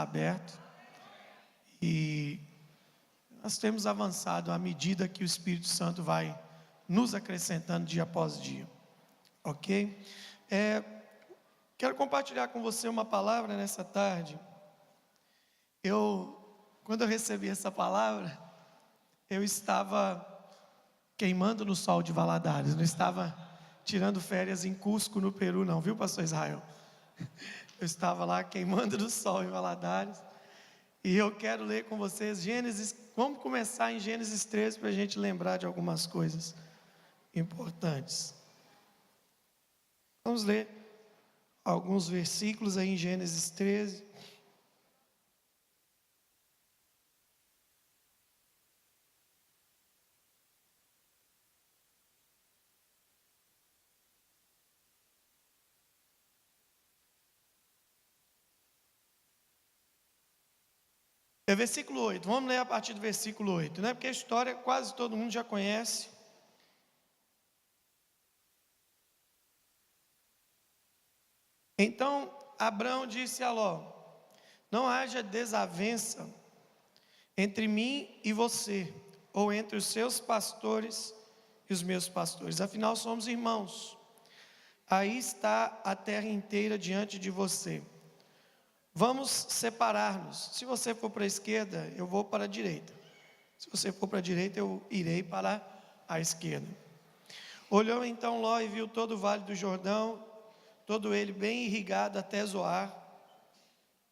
aberto e nós temos avançado à medida que o Espírito Santo vai nos acrescentando dia após dia, ok? Quero compartilhar com você uma palavra nessa tarde. Quando eu recebi essa palavra, eu estava queimando no sol de Valadares, não estava tirando férias em Cusco, no Peru não, viu, pastor Israel? Eu estava lá queimando no sol em Valadares, e eu quero ler com vocês Gênesis. Vamos começar em Gênesis 13 para a gente lembrar de algumas coisas importantes. Vamos ler alguns versículos aí em Gênesis 13. É versículo 8, vamos ler a partir do versículo 8, né? Porque a história quase todo mundo já conhece. Então Abrão disse a Ló: não haja desavença entre mim e você, ou entre os seus pastores e os meus pastores, afinal somos irmãos. Aí está a terra inteira diante de você. Vamos separar-nos. Se você for para a esquerda, eu vou para a direita. Se você for para a direita, eu irei para a esquerda. Olhou então Ló e viu todo o vale do Jordão, todo ele bem irrigado até Zoar.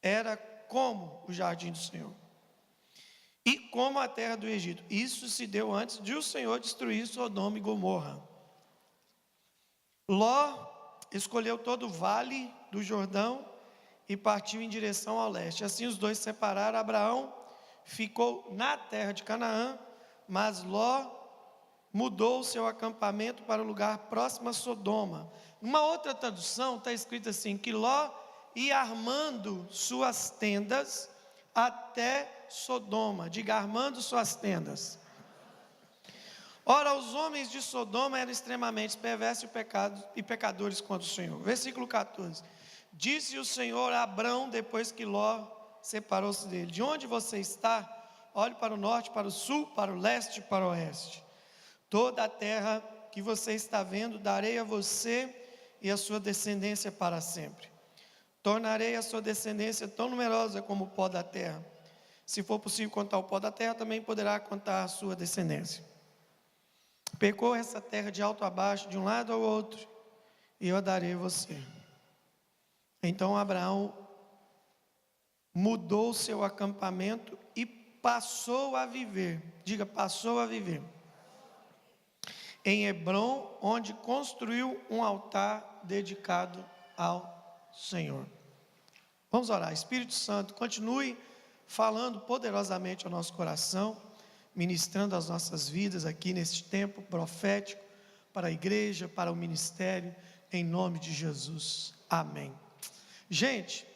Era como o jardim do Senhor, e como a terra do Egito. Isso se deu antes de o Senhor destruir Sodoma e Gomorra. Ló escolheu todo o vale do Jordão e partiu em direção ao leste. Assim os dois se separaram. Abraão ficou na terra de Canaã, mas Ló mudou o seu acampamento para o lugar próximo a Sodoma. Numa outra tradução está escrito assim, que Ló ia armando suas tendas até Sodoma. Diga, armando suas tendas. Ora, os homens de Sodoma eram extremamente perversos e pecadores contra o Senhor. Versículo 14. Disse o Senhor a Abrão, depois que Ló separou-se dele: de onde você está? Olhe para o norte, para o sul, para o leste e para o oeste. Toda a terra que você está vendo, darei a você e a sua descendência para sempre. Tornarei a sua descendência tão numerosa como o pó da terra. Se for possível contar o pó da terra, também poderá contar a sua descendência. Percorra essa terra de alto a baixo, de um lado ao outro, e eu a darei a você. Então Abraão mudou seu acampamento e passou a viver. Diga, passou a viver em Hebrom, onde construiu um altar dedicado ao Senhor. Vamos orar. Espírito Santo, continue falando poderosamente ao nosso coração, ministrando as nossas vidas aqui neste tempo profético, para a igreja, para o ministério, em nome de Jesus. Amém. Gente,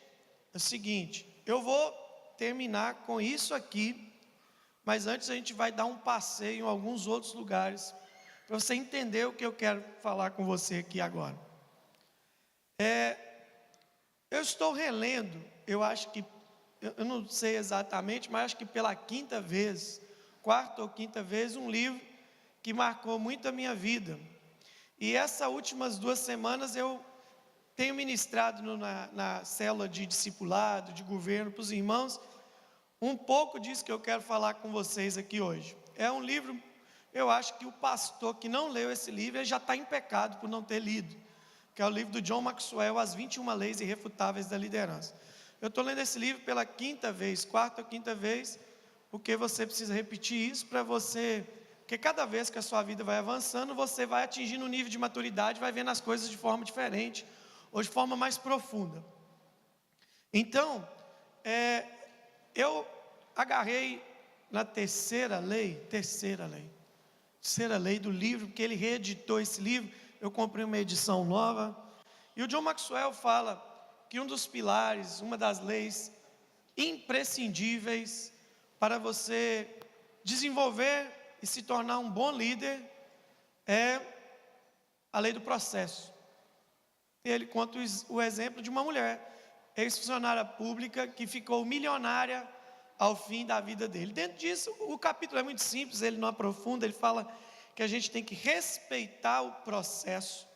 é o seguinte, eu vou terminar com isso aqui, mas antes a gente vai dar um passeio em alguns outros lugares, para você entender o que eu quero falar com você aqui agora. Eu estou relendo, eu acho que, eu não sei exatamente, mas acho que pela quarta ou quinta vez, um livro que marcou muito a minha vida. E essas últimas 2 semanas eu tenho ministrado na célula de discipulado, de governo para os irmãos, um pouco disso que eu quero falar com vocês aqui hoje. É um livro, eu acho que o pastor que não leu esse livro, ele já está em pecado por não ter lido, que é o livro do John Maxwell, As 21 Leis Irrefutáveis da Liderança. Eu estou lendo esse livro pela quarta ou quinta vez, porque você precisa repetir isso para você, porque cada vez que a sua vida vai avançando, você vai atingindo um nível de maturidade, vai vendo as coisas de forma diferente, ou de forma mais profunda. Então, eu agarrei na terceira lei do livro, porque ele reeditou esse livro, eu comprei uma edição nova, e o John Maxwell fala que um dos pilares, uma das leis imprescindíveis para você desenvolver e se tornar um bom líder é a lei do processo. Ele conta o exemplo de uma mulher ex-funcionária pública que ficou milionária ao fim da vida dele. Dentro disso, o capítulo é muito simples, ele não aprofunda, ele fala que a gente tem que respeitar o processo,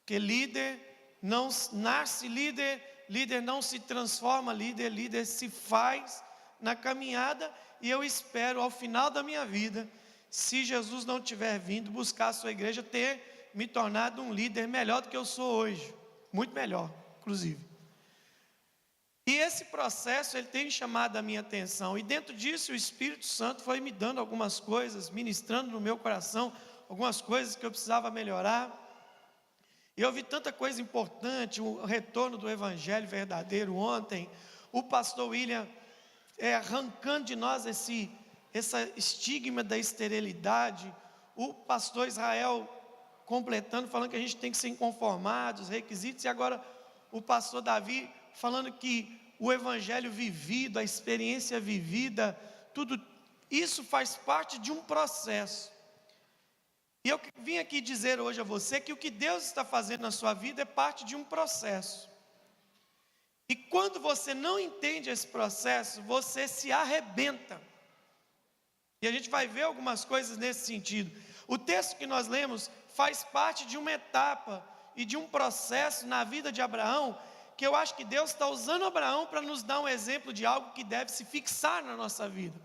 que líder não nasce líder, líder não se transforma líder, líder se faz na caminhada. E eu espero, ao final da minha vida, se Jesus não tiver vindo buscar a sua igreja, ter me tornado um líder melhor do que eu sou hoje, muito melhor, inclusive. E esse processo, ele tem chamado a minha atenção, e dentro disso o Espírito Santo foi me dando algumas coisas, ministrando no meu coração, algumas coisas que eu precisava melhorar. E eu vi tanta coisa importante, o retorno do Evangelho verdadeiro ontem, o pastor William arrancando de nós esse estigma da esterilidade, o pastor Israel completando, falando que a gente tem que ser inconformado, os requisitos, e agora o pastor Davi falando que o evangelho vivido, a experiência vivida, tudo isso faz parte de um processo. E eu vim aqui dizer hoje a você que o que Deus está fazendo na sua vida é parte de um processo. E quando você não entende esse processo, você se arrebenta. E a gente vai ver algumas coisas nesse sentido. O texto que nós lemos faz parte de uma etapa e de um processo na vida de Abraão, que eu acho que Deus está usando Abraão para nos dar um exemplo de algo que deve se fixar na nossa vida.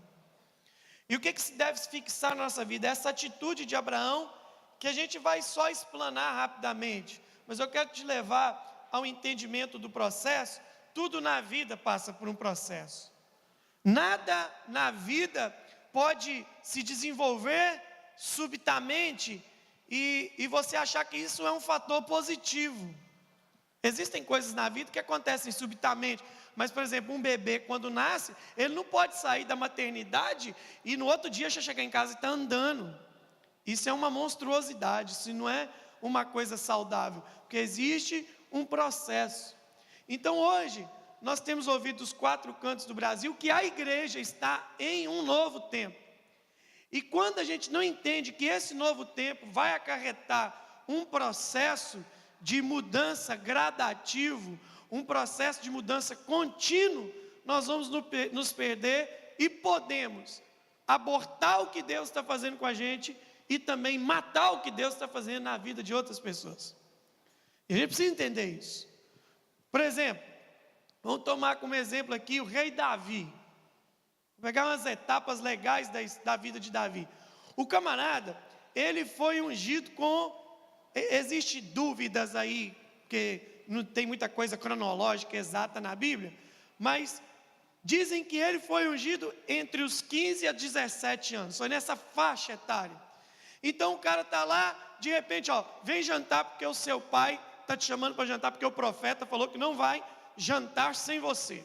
E o que se deve se fixar na nossa vida? Essa atitude de Abraão, que a gente vai só explanar rapidamente, mas eu quero te levar ao entendimento do processo. Tudo na vida passa por um processo. Nada na vida pode se desenvolver subitamente e você achar que isso é um fator positivo. Existem coisas na vida que acontecem subitamente, mas, por exemplo, um bebê quando nasce, ele não pode sair da maternidade e no outro dia já chegar em casa e está andando. Isso é uma monstruosidade, isso não é uma coisa saudável, porque existe um processo. Então hoje, nós temos ouvido dos 4 cantos do Brasil que a igreja está em um novo tempo. E quando a gente não entende que esse novo tempo vai acarretar um processo de mudança gradativo, um processo de mudança contínuo, nós vamos nos perder e podemos abortar o que Deus está fazendo com a gente e também matar o que Deus está fazendo na vida de outras pessoas. E a gente precisa entender isso. Por exemplo, vamos tomar como exemplo aqui o rei Davi. Vou pegar umas etapas legais da vida de Davi. O camarada, ele foi ungido com... Existem dúvidas aí, porque não tem muita coisa cronológica exata na Bíblia, mas dizem que ele foi ungido entre os 15 a 17 anos, foi nessa faixa etária. Então o cara está lá, de repente, vem jantar porque o seu pai está te chamando para jantar, porque o profeta falou que não vai jantar sem você.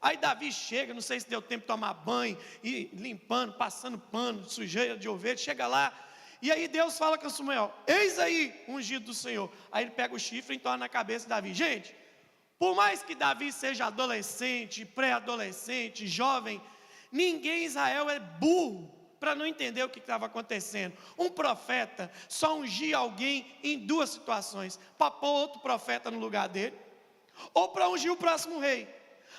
Aí Davi chega, não sei se deu tempo de tomar banho, e limpando, passando pano, sujeira de ovelha, chega lá, e aí Deus fala com Samuel, eis aí o ungido do Senhor. Aí ele pega o chifre e entorna na cabeça de Davi. Gente, por mais que Davi seja adolescente, pré-adolescente, jovem, ninguém em Israel é burro para não entender o que estava acontecendo. Um profeta só ungia alguém em 2 situações, para pôr outro profeta no lugar dele, ou para ungir o próximo rei.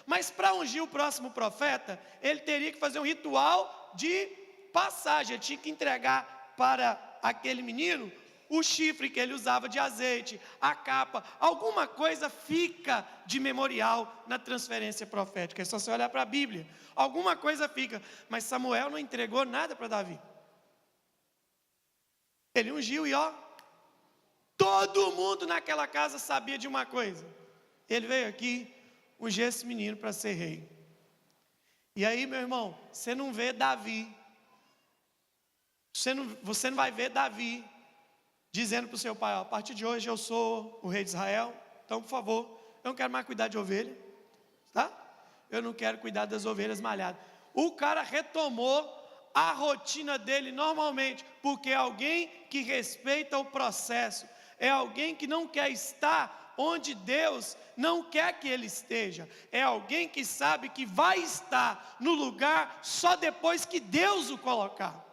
Mas para ungir o próximo profeta, ele teria que fazer um ritual de passagem, ele tinha que entregar para aquele menino o chifre que ele usava de azeite, a capa, alguma coisa fica de memorial na transferência profética. É só você olhar para a Bíblia, alguma coisa fica. Mas Samuel não entregou nada para Davi. Ele ungiu e todo mundo naquela casa sabia de uma coisa. Ele veio aqui ungir esse menino para ser rei. E aí, meu irmão, você não vê Davi, você não vai ver Davi dizendo para o seu pai, a partir de hoje eu sou o rei de Israel, então por favor, eu não quero mais cuidar de ovelha, tá? Eu não quero cuidar das ovelhas malhadas. O cara retomou a rotina dele normalmente, porque é alguém que respeita o processo, é alguém que não quer estar onde Deus não quer que ele esteja, é alguém que sabe que vai estar no lugar só depois que Deus o colocar.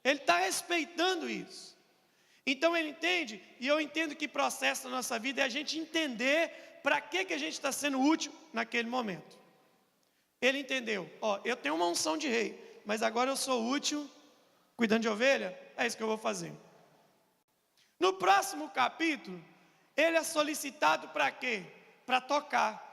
Ele está respeitando isso. Então ele entende, e eu entendo que processo na nossa vida é a gente entender para que a gente está sendo útil naquele momento. Ele entendeu, eu tenho uma unção de rei, mas agora eu sou útil cuidando de ovelha, é isso que eu vou fazer. No próximo capítulo, ele é solicitado para quê? Para tocar.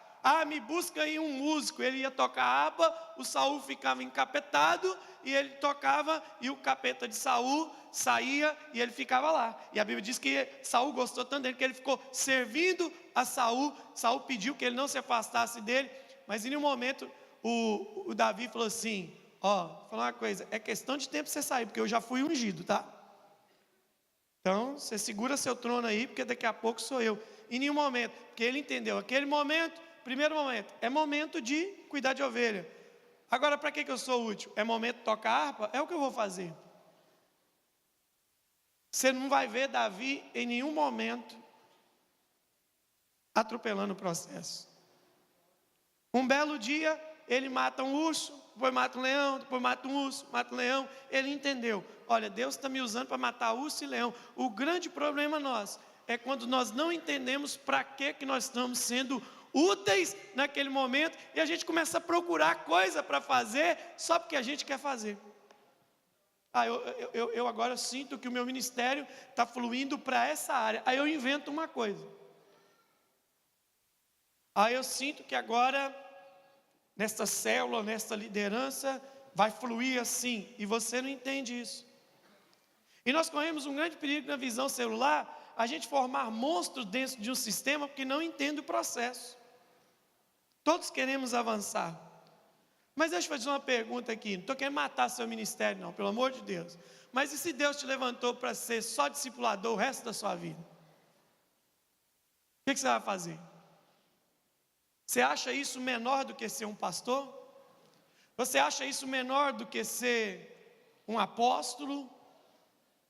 Me busca aí um músico. Ele ia tocar harpa, o Saul ficava encapetado, e ele tocava, e o capeta de Saul saía, e ele ficava lá. E a Bíblia diz que Saul gostou tanto dele, que ele ficou servindo a Saul. Saul pediu que ele não se afastasse dele, mas em um momento, o Davi falou assim, vou falar uma coisa, é questão de tempo você sair, porque eu já fui ungido, tá? Então, você segura seu trono aí, porque daqui a pouco sou eu. Em nenhum momento, porque ele entendeu, aquele momento, primeiro momento, é momento de cuidar de ovelha. Agora, para que eu sou útil? É momento de tocar harpa? É o que eu vou fazer. Você não vai ver Davi em nenhum momento atropelando o processo. Um belo dia, ele mata um urso, depois mata um leão, depois mata um urso, mata um leão. Ele entendeu, olha, Deus está me usando para matar urso e leão. O grande problema nosso é quando nós não entendemos para que nós estamos sendo úteis naquele momento, e a gente começa a procurar coisa para fazer, só porque a gente quer fazer. Eu agora sinto que o meu ministério está fluindo para essa área, aí eu invento uma coisa. Aí eu sinto que agora, nesta célula, nesta liderança, vai fluir assim, e você não entende isso. E nós corremos um grande perigo na visão celular, a gente formar monstros dentro de um sistema, porque não entende o processo. Todos queremos avançar. Mas deixa eu fazer uma pergunta aqui, não estou querendo matar seu ministério não, pelo amor de Deus. Mas e se Deus te levantou para ser só discipulador o resto da sua vida? O que você vai fazer? Você acha isso menor do que ser um pastor? Você acha isso menor do que ser um apóstolo?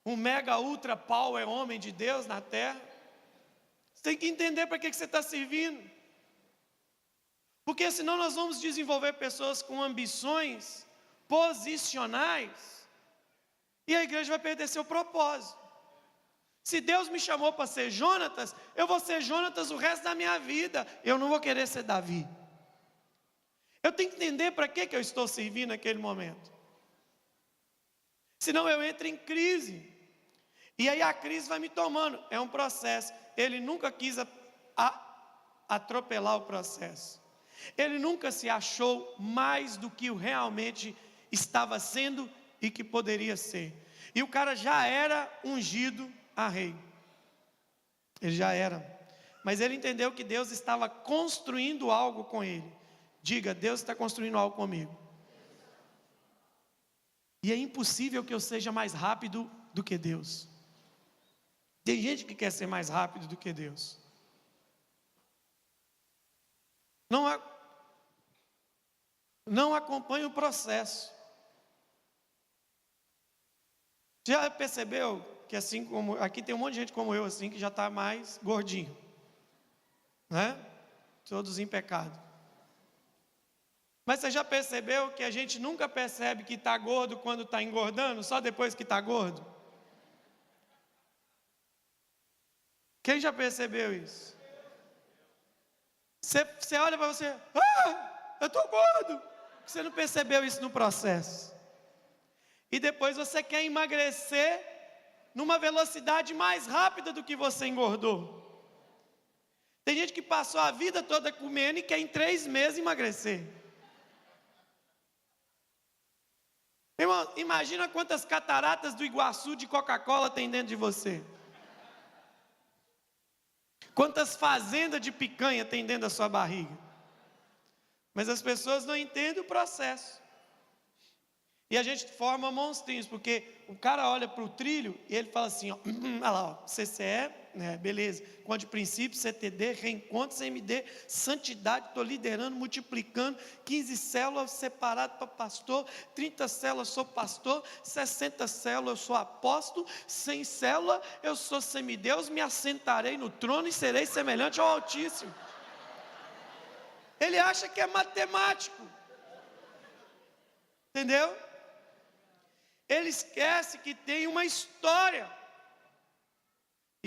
Um mega ultra power homem de Deus na terra? Você tem que entender para que você está servindo. Porque senão nós vamos desenvolver pessoas com ambições posicionais, e a igreja vai perder seu propósito. Se Deus me chamou para ser Jonatas, eu vou ser Jonatas o resto da minha vida, eu não vou querer ser Davi. Eu tenho que entender para que eu estou servindo naquele momento. Senão eu entro em crise, e aí a crise vai me tomando, é um processo. Ele nunca quis atropelar o processo. Ele nunca se achou mais do que o realmente estava sendo e que poderia ser. E o cara já era ungido a rei. Ele já era. Mas ele entendeu que Deus estava construindo algo com ele. Diga, Deus está construindo algo comigo. E é impossível que eu seja mais rápido do que Deus. Tem gente que quer ser mais rápido do que Deus. Não acompanha o processo. Já percebeu que assim como aqui tem um monte de gente como eu assim que já está mais gordinho, né? Todos em pecado. Mas você já percebeu que a gente nunca percebe que está gordo quando está engordando, só depois que está gordo? Quem já percebeu isso? Você olha para você, eu estou gordo. Você não percebeu isso no processo. E depois você quer emagrecer numa velocidade mais rápida do que você engordou. Tem gente que passou a vida toda comendo e quer em 3 meses emagrecer. Irmão, imagina quantas cataratas do Iguaçu de Coca-Cola tem dentro de você. Quantas fazendas de picanha tem dentro da sua barriga. Mas as pessoas não entendem o processo. E a gente forma monstrinhos, porque o cara olha para o trilho e ele fala assim, olha lá, CCE, beleza, conta de princípio, CTD, reencontros, MD, santidade, estou liderando, multiplicando, 15 células separadas para pastor, 30 células sou pastor, 60 células eu sou apóstolo, 100 células eu sou semideus, me assentarei no trono e serei semelhante ao Altíssimo. Ele acha que é matemático, entendeu? Ele esquece que tem uma história.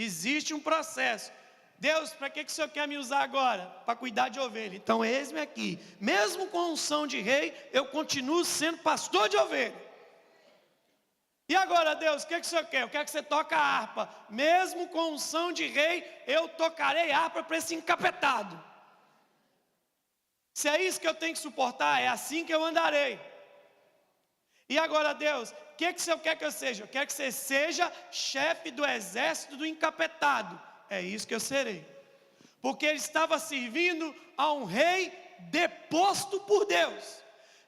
Existe um processo. Deus, para que o Senhor quer me usar agora? Para cuidar de ovelha. Então eis-me aqui. Mesmo com unção de rei, eu continuo sendo pastor de ovelha. E agora, Deus, o que o Senhor quer? Eu quero que você toque a harpa. Mesmo com unção de rei, eu tocarei harpa para esse encapetado. Se é isso que eu tenho que suportar, é assim que eu andarei. E agora, Deus, o que o Senhor quer que eu seja? Eu quero que você seja chefe do exército do encapetado. É isso que eu serei. Porque ele estava servindo a um rei deposto por Deus.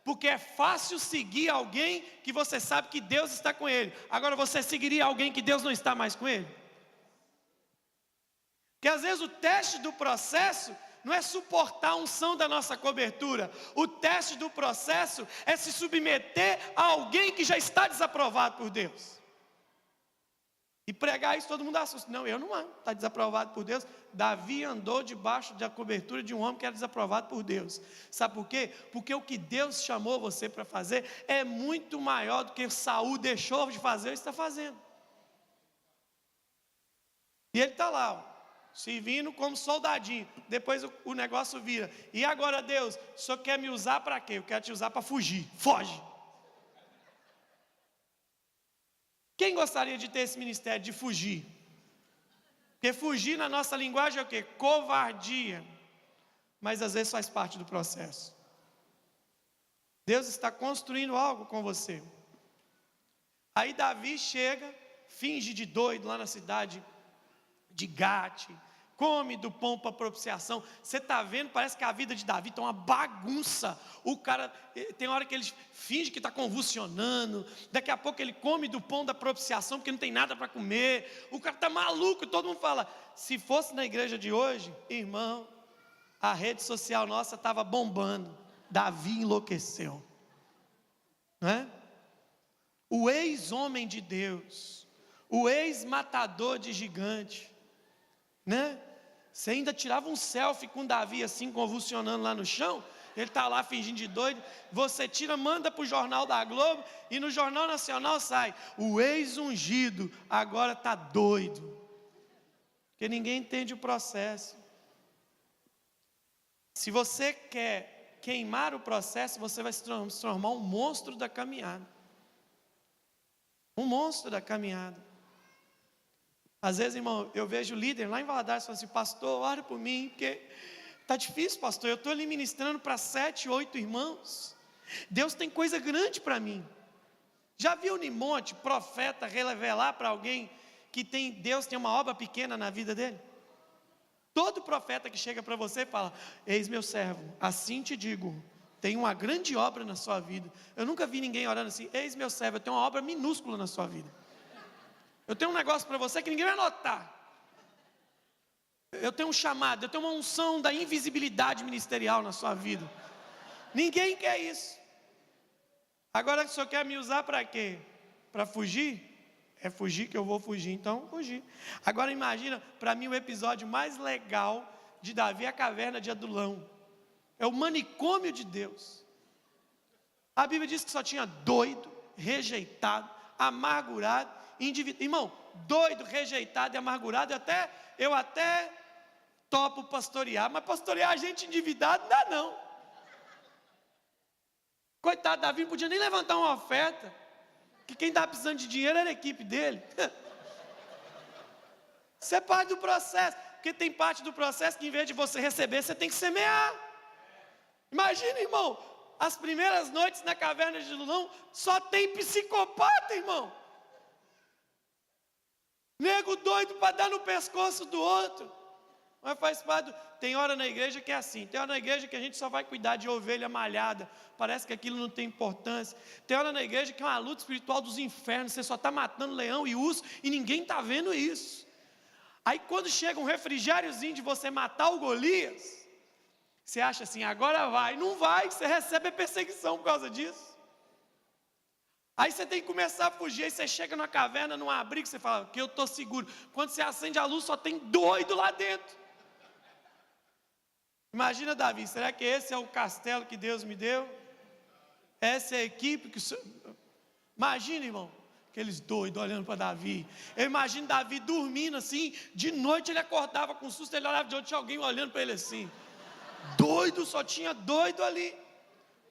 Porque é fácil seguir alguém que você sabe que Deus está com ele. Agora você seguiria alguém que Deus não está mais com ele? Porque às vezes o teste do processo não é suportar a unção da nossa cobertura. O teste do processo é se submeter a alguém que já está desaprovado por Deus. E pregar isso, todo mundo assusta. Não, eu não ando, está desaprovado por Deus. Davi andou debaixo da cobertura de um homem que era desaprovado por Deus. Sabe por quê? Porque o que Deus chamou você para fazer é muito maior do que Saul deixou de fazer ou está fazendo. E ele está lá, ó, servindo como soldadinho. Depois o negócio vira. E agora, Deus, o Senhor quer me usar para quê? Eu quero te usar para fugir. Foge! Quem gostaria de ter esse ministério de fugir? Porque fugir na nossa linguagem é o quê? Covardia. Mas às vezes faz parte do processo. Deus está construindo algo com você. Aí Davi chega, finge de doido lá na cidade de Gate, come do pão para propiciação. Você está vendo, parece que a vida de Davi está uma bagunça. O cara, tem hora que ele finge que está convulsionando, daqui a pouco ele come do pão da propiciação, porque não tem nada para comer. O cara está maluco, todo mundo fala. Se fosse na igreja de hoje, irmão, a rede social nossa estava bombando. Davi enlouqueceu, não é? O ex-homem de Deus, o ex-matador de gigante, né? Você ainda tirava um selfie com Davi assim, convulsionando lá no chão. Ele está lá fingindo de doido. Você tira, manda para o Jornal da Globo. E no Jornal Nacional sai: o ex-ungido agora está doido. Porque ninguém entende o processo. Se você quer queimar o processo, você vai se transformar um monstro da caminhada. Um monstro da caminhada. Às vezes, irmão, eu vejo líder lá em Valadares falando assim: pastor, ora por mim, porque está difícil, pastor. Eu estou ali ministrando para 7, 8 irmãos. Deus tem coisa grande para mim. Já viu em monte profeta revelar para alguém que Deus tem uma obra pequena na vida dele? Todo profeta que chega para você fala: eis meu servo, assim te digo, tem uma grande obra na sua vida. Eu nunca vi ninguém orando assim: eis meu servo, eu tenho uma obra minúscula na sua vida. Eu tenho um negócio para você que ninguém vai notar. Eu tenho um chamado, eu tenho uma unção da invisibilidade ministerial na sua vida. Ninguém quer isso. Agora o Senhor quer me usar para quê? Para fugir? É fugir que eu vou fugir, então fugir. Agora imagina, para mim o episódio mais legal de Davi é a caverna de Adulão. É o manicômio de Deus. A Bíblia diz que só tinha doido, rejeitado, amargurado, indivíduo. Irmão, doido, rejeitado e amargurado, eu até topo pastorear, mas pastorear gente endividada não dá não. Coitado, Davi não podia nem levantar uma oferta, que quem estava precisando de dinheiro era a equipe dele. Isso é parte do processo, porque tem parte do processo que em vez de você receber, você tem que semear. Imagina, irmão, as primeiras noites na caverna de Adulão, só tem psicopata, irmão. Nego doido para dar no pescoço do outro. Mas faz parte. Tem hora na igreja que é assim. Tem hora na igreja que a gente só vai cuidar de ovelha malhada. Parece que aquilo não tem importância. Tem hora na igreja que é uma luta espiritual dos infernos. Você só está matando leão e urso e ninguém está vendo isso. Aí quando chega um refrigériozinho de você matar o Golias, você acha assim: agora vai. Não vai, você recebe a perseguição por causa disso. Aí você tem que começar a fugir, aí você chega numa caverna, num abrigo, você fala que eu estou seguro. Quando você acende a luz, só tem doido lá dentro. Imagina, Davi, será que esse é o castelo que Deus me deu? Essa é a equipe que... Imagina, irmão, aqueles doidos olhando para Davi. Eu imagino Davi dormindo assim, de noite ele acordava com susto, ele olhava de onde tinha alguém olhando para ele assim. Doido, só tinha doido ali.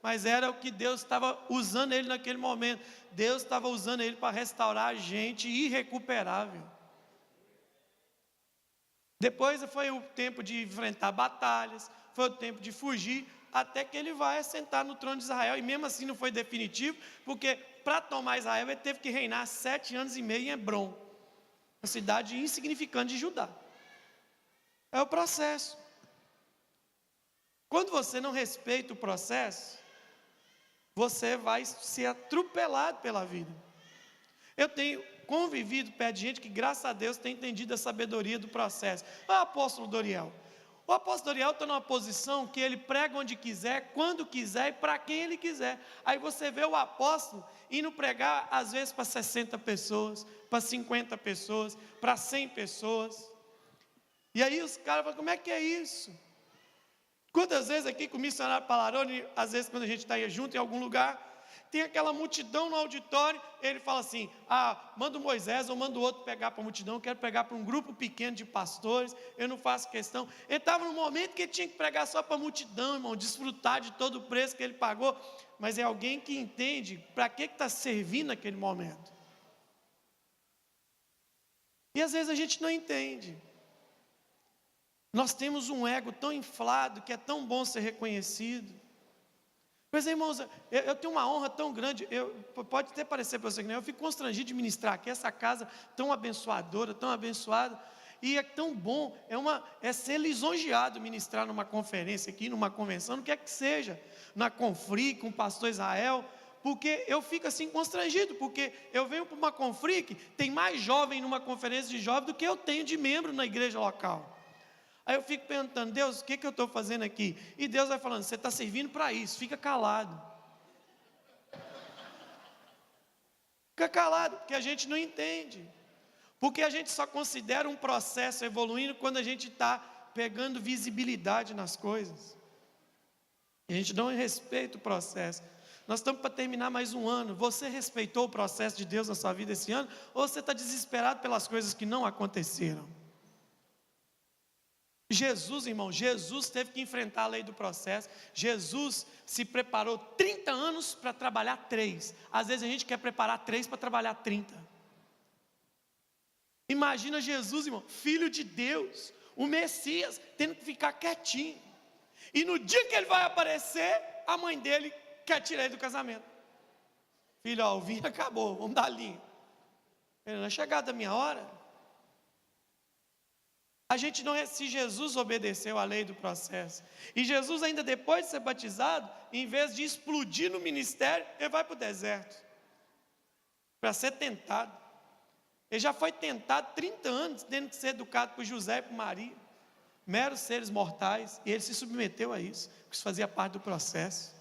Mas era o que Deus estava usando ele naquele momento. Deus estava usando ele para restaurar gente irrecuperável. Depois foi o tempo de enfrentar batalhas, foi o tempo de fugir, até que ele vai assentar no trono de Israel. E mesmo assim não foi definitivo, porque para tomar Israel ele teve que reinar 7 anos e meio em Hebrom, uma cidade insignificante de Judá. É o processo. Quando você não respeita o processo, você vai ser atropelado pela vida. Eu tenho convivido perto de gente que, graças a Deus, tem entendido a sabedoria do processo. O apóstolo Doriel. O apóstolo Doriel está numa posição que ele prega onde quiser, quando quiser e para quem ele quiser. Aí você vê o apóstolo indo pregar, às vezes, para 60 pessoas, para 50 pessoas, para 100 pessoas. E aí os caras falam, como é que é isso? Quantas vezes aqui com o missionário Palarone, às vezes quando a gente está junto em algum lugar, tem aquela multidão no auditório, ele fala assim, manda o Moisés ou manda o outro pegar para a multidão, eu quero pegar para um grupo pequeno de pastores, eu não faço questão. Ele estava no momento que ele tinha que pregar só para a multidão, irmão, desfrutar de todo o preço que ele pagou, mas é alguém que entende para que está servindo naquele momento. E às vezes a gente não entende. Nós temos um ego tão inflado que é tão bom ser reconhecido. Mas, irmãos, eu tenho uma honra tão grande, pode até parecer para você que não, eu fico constrangido de ministrar aqui essa casa tão abençoadora, tão abençoada, e é tão bom, é ser lisonjeado ministrar numa conferência aqui, numa convenção, não quer que seja, na Confri, com o pastor Israel, porque eu fico assim constrangido, porque eu venho para uma Confri, tem mais jovem numa conferência de jovens do que eu tenho de membro na igreja local. Aí eu fico perguntando, Deus, o que eu estou fazendo aqui? E Deus vai falando, você está servindo para isso, fica calado. Fica calado, porque a gente não entende. Porque a gente só considera um processo evoluindo quando a gente está pegando visibilidade nas coisas. E a gente não respeita o processo. Nós estamos para terminar mais um ano. Você respeitou o processo de Deus na sua vida esse ano? Ou você está desesperado pelas coisas que não aconteceram? Jesus, irmão, Jesus teve que enfrentar a lei do processo. Jesus se preparou 30 anos para trabalhar 3. Às vezes a gente quer preparar 3 para trabalhar 30. Imagina Jesus, irmão, filho de Deus, o Messias, tendo que ficar quietinho. E no dia que ele vai aparecer, a mãe dele quer tirar ele do casamento. Filho, ó, o vinho acabou, vamos dar linha. Não é chegada a minha hora. A gente não, se Jesus obedeceu à lei do processo, e Jesus ainda depois de ser batizado, em vez de explodir no ministério, ele vai para o deserto, para ser tentado. Ele já foi tentado 30 anos, tendo que ser educado por José e por Maria, meros seres mortais, e ele se submeteu a isso, porque isso fazia parte do processo.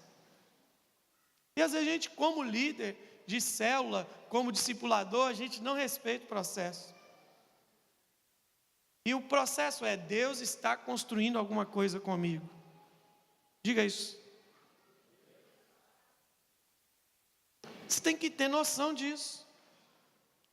E às vezes a gente, como líder de célula, como discipulador, a gente não respeita o processo. E o processo é, Deus está construindo alguma coisa comigo. Diga isso. Você tem que ter noção disso.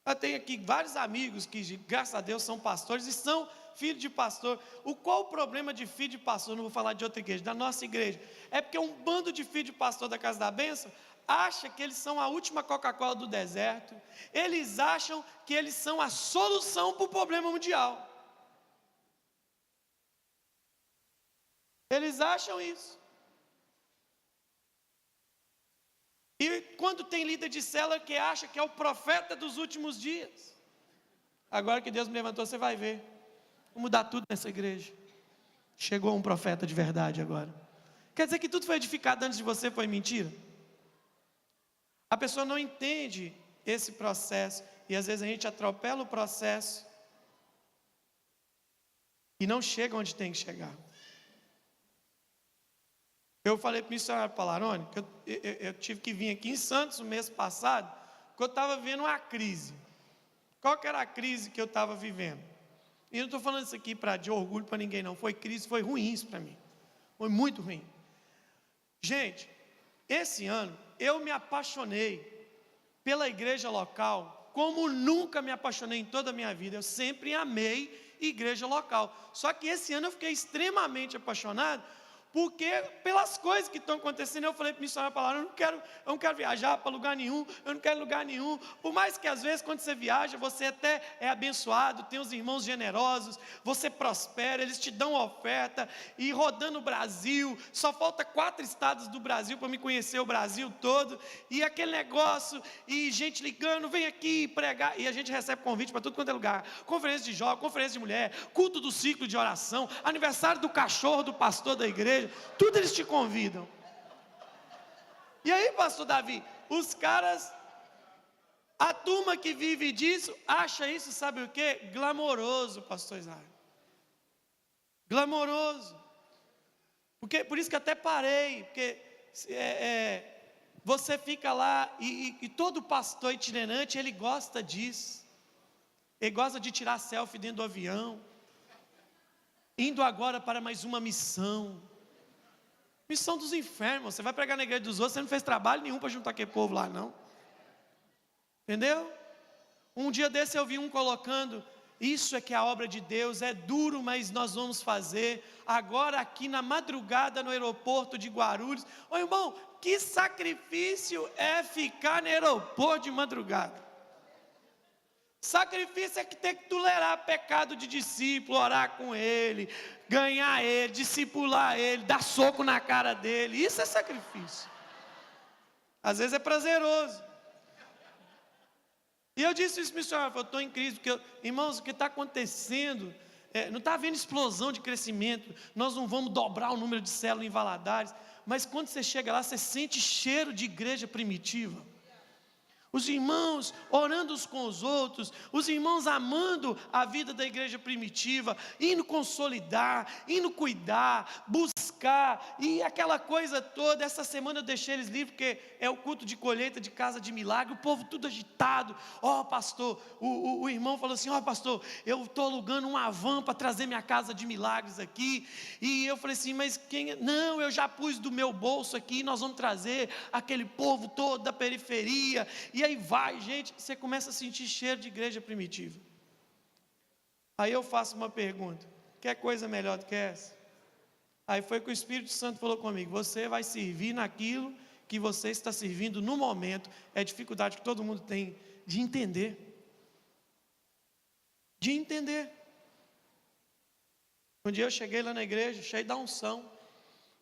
Eu tenho aqui vários amigos que, graças a Deus, são pastores e são filhos de pastor. Qual o problema de filho de pastor? Não vou falar de outra igreja, da nossa igreja. É porque um bando de filhos de pastor da Casa da Bênção acha que eles são a última Coca-Cola do deserto. Eles acham que eles são a solução para o problema mundial. Eles acham isso. E quando tem líder de célula que acha que é o profeta dos últimos dias, agora que Deus me levantou, você vai ver, vou mudar tudo nessa igreja. Chegou um profeta de verdade agora. Quer dizer que tudo foi edificado antes de você foi mentira? A pessoa não entende esse processo, e às vezes a gente atropela o processo e não chega onde tem que chegar. Eu falei para o missionário Palarone, que eu tive que vir aqui em Santos no mês passado, porque eu estava vivendo uma crise. Qual que era a crise que eu estava vivendo? E eu não estou falando isso aqui de orgulho para ninguém não, foi crise, foi ruim isso para mim. Foi muito ruim. Gente, esse ano eu me apaixonei pela igreja local como nunca me apaixonei em toda a minha vida. Eu sempre amei igreja local. Só que esse ano eu fiquei extremamente apaixonado, porque pelas coisas que estão acontecendo, eu falei para o missionário a palavra, eu não quero viajar para lugar nenhum, eu não quero lugar nenhum. Por mais que às vezes quando você viaja, você até é abençoado, tem os irmãos generosos, você prospera, eles te dão oferta, e rodando o Brasil, só falta 4 estados do Brasil para me conhecer o Brasil todo, e aquele negócio, e gente ligando, vem aqui pregar, e a gente recebe convite para tudo quanto é lugar, conferência de jovem, conferência de mulher, culto do ciclo de oração, aniversário do cachorro do pastor da igreja, tudo eles te convidam. E aí, pastor Davi, os caras, a turma que vive disso, acha isso, sabe o quê? Glamouroso, pastor Israel. Glamouroso. Por isso que até parei, porque você fica lá, e todo pastor itinerante, ele gosta disso. Ele gosta de tirar selfie dentro do avião, indo agora para mais uma missão. Missão dos infernos. Você vai pregar na igreja dos outros, você não fez trabalho nenhum para juntar aquele povo lá, não. Entendeu? Um dia desse eu vi um colocando, isso é que é a obra de Deus, é duro, mas nós vamos fazer. Agora aqui na madrugada no aeroporto de Guarulhos. Ô irmão, que sacrifício é ficar no aeroporto de madrugada? Sacrifício é que tem que tolerar pecado de discípulo, orar com ele, ganhar ele, discipular ele, dar soco na cara dele. Isso é sacrifício. Às vezes é prazeroso. E eu disse isso, missionário, eu estou em crise, porque, irmãos, o que está acontecendo, não está havendo explosão de crescimento, nós não vamos dobrar o número de células em Valadares, mas quando você chega lá, você sente cheiro de igreja primitiva. Os irmãos orando uns com os outros, os irmãos amando a vida da igreja primitiva, indo consolidar, indo cuidar, buscar, e aquela coisa toda. Essa semana eu deixei eles livres, porque é o culto de colheita de casa de milagre, o povo tudo agitado. Pastor, o irmão falou assim, pastor, eu estou alugando uma van para trazer minha casa de milagres aqui, e eu falei assim, mas não, eu já pus do meu bolso aqui, nós vamos trazer aquele povo todo da periferia, e aí vai, gente, você começa a sentir cheiro de igreja primitiva. Aí eu faço uma pergunta, quer coisa melhor do que essa? Aí foi que o Espírito Santo falou comigo, você vai servir naquilo que você está servindo no momento. É a dificuldade que todo mundo tem de entender. De entender. Um dia eu cheguei lá na igreja, cheio da unção,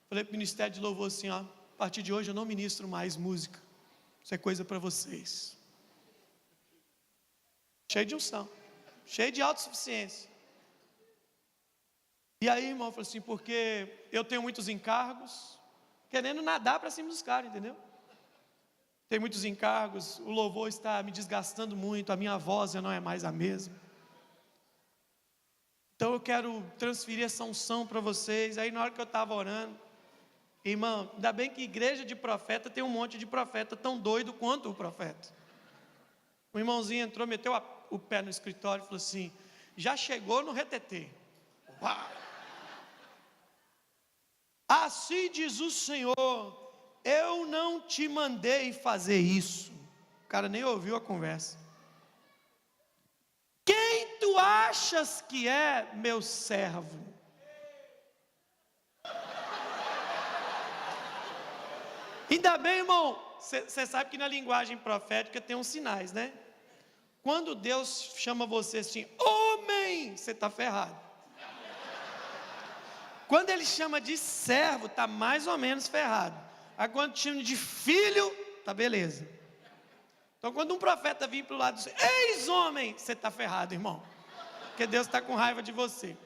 falei para o ministério de louvor assim, a partir de hoje eu não ministro mais música. Isso é coisa para vocês. Cheio de unção, cheio de autossuficiência. E aí, irmão, eu falei assim, porque eu tenho muitos encargos, querendo nadar para cima dos caras, entendeu? Tem muitos encargos, o louvor está me desgastando muito, a minha voz já não é mais a mesma. Então eu quero transferir essa unção para vocês. Aí na hora que eu estava orando, irmão, ainda bem que igreja de profeta tem um monte de profeta tão doido quanto o profeta. O irmãozinho entrou, meteu o pé no escritório e falou assim, já chegou no retetê. Uau! Assim diz o Senhor, eu não te mandei fazer isso. O cara nem ouviu a conversa. Quem tu achas que é meu servo? Ainda bem, irmão, você sabe que na linguagem profética tem uns sinais, né? Quando Deus chama você assim, homem, você está ferrado. Quando Ele chama de servo, está mais ou menos ferrado. Aí quando chama de filho, está beleza. Então quando um profeta vir para o lado e dizer, eis homem, você está ferrado, irmão. Porque Deus está com raiva de você.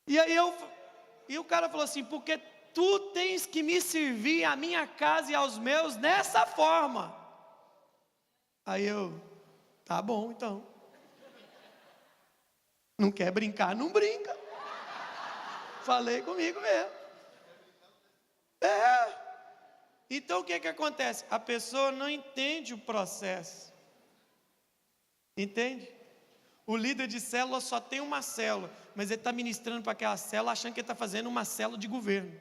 E aí o cara falou assim, porque tu tens que me servir a minha casa e aos meus nessa forma. Aí tá bom então. Não quer brincar, não brinca. Falei comigo mesmo. Então o que acontece? A pessoa não entende o processo. Entende? O líder de célula só tem uma célula, mas ele está ministrando para aquela célula achando que ele está fazendo uma célula de governo.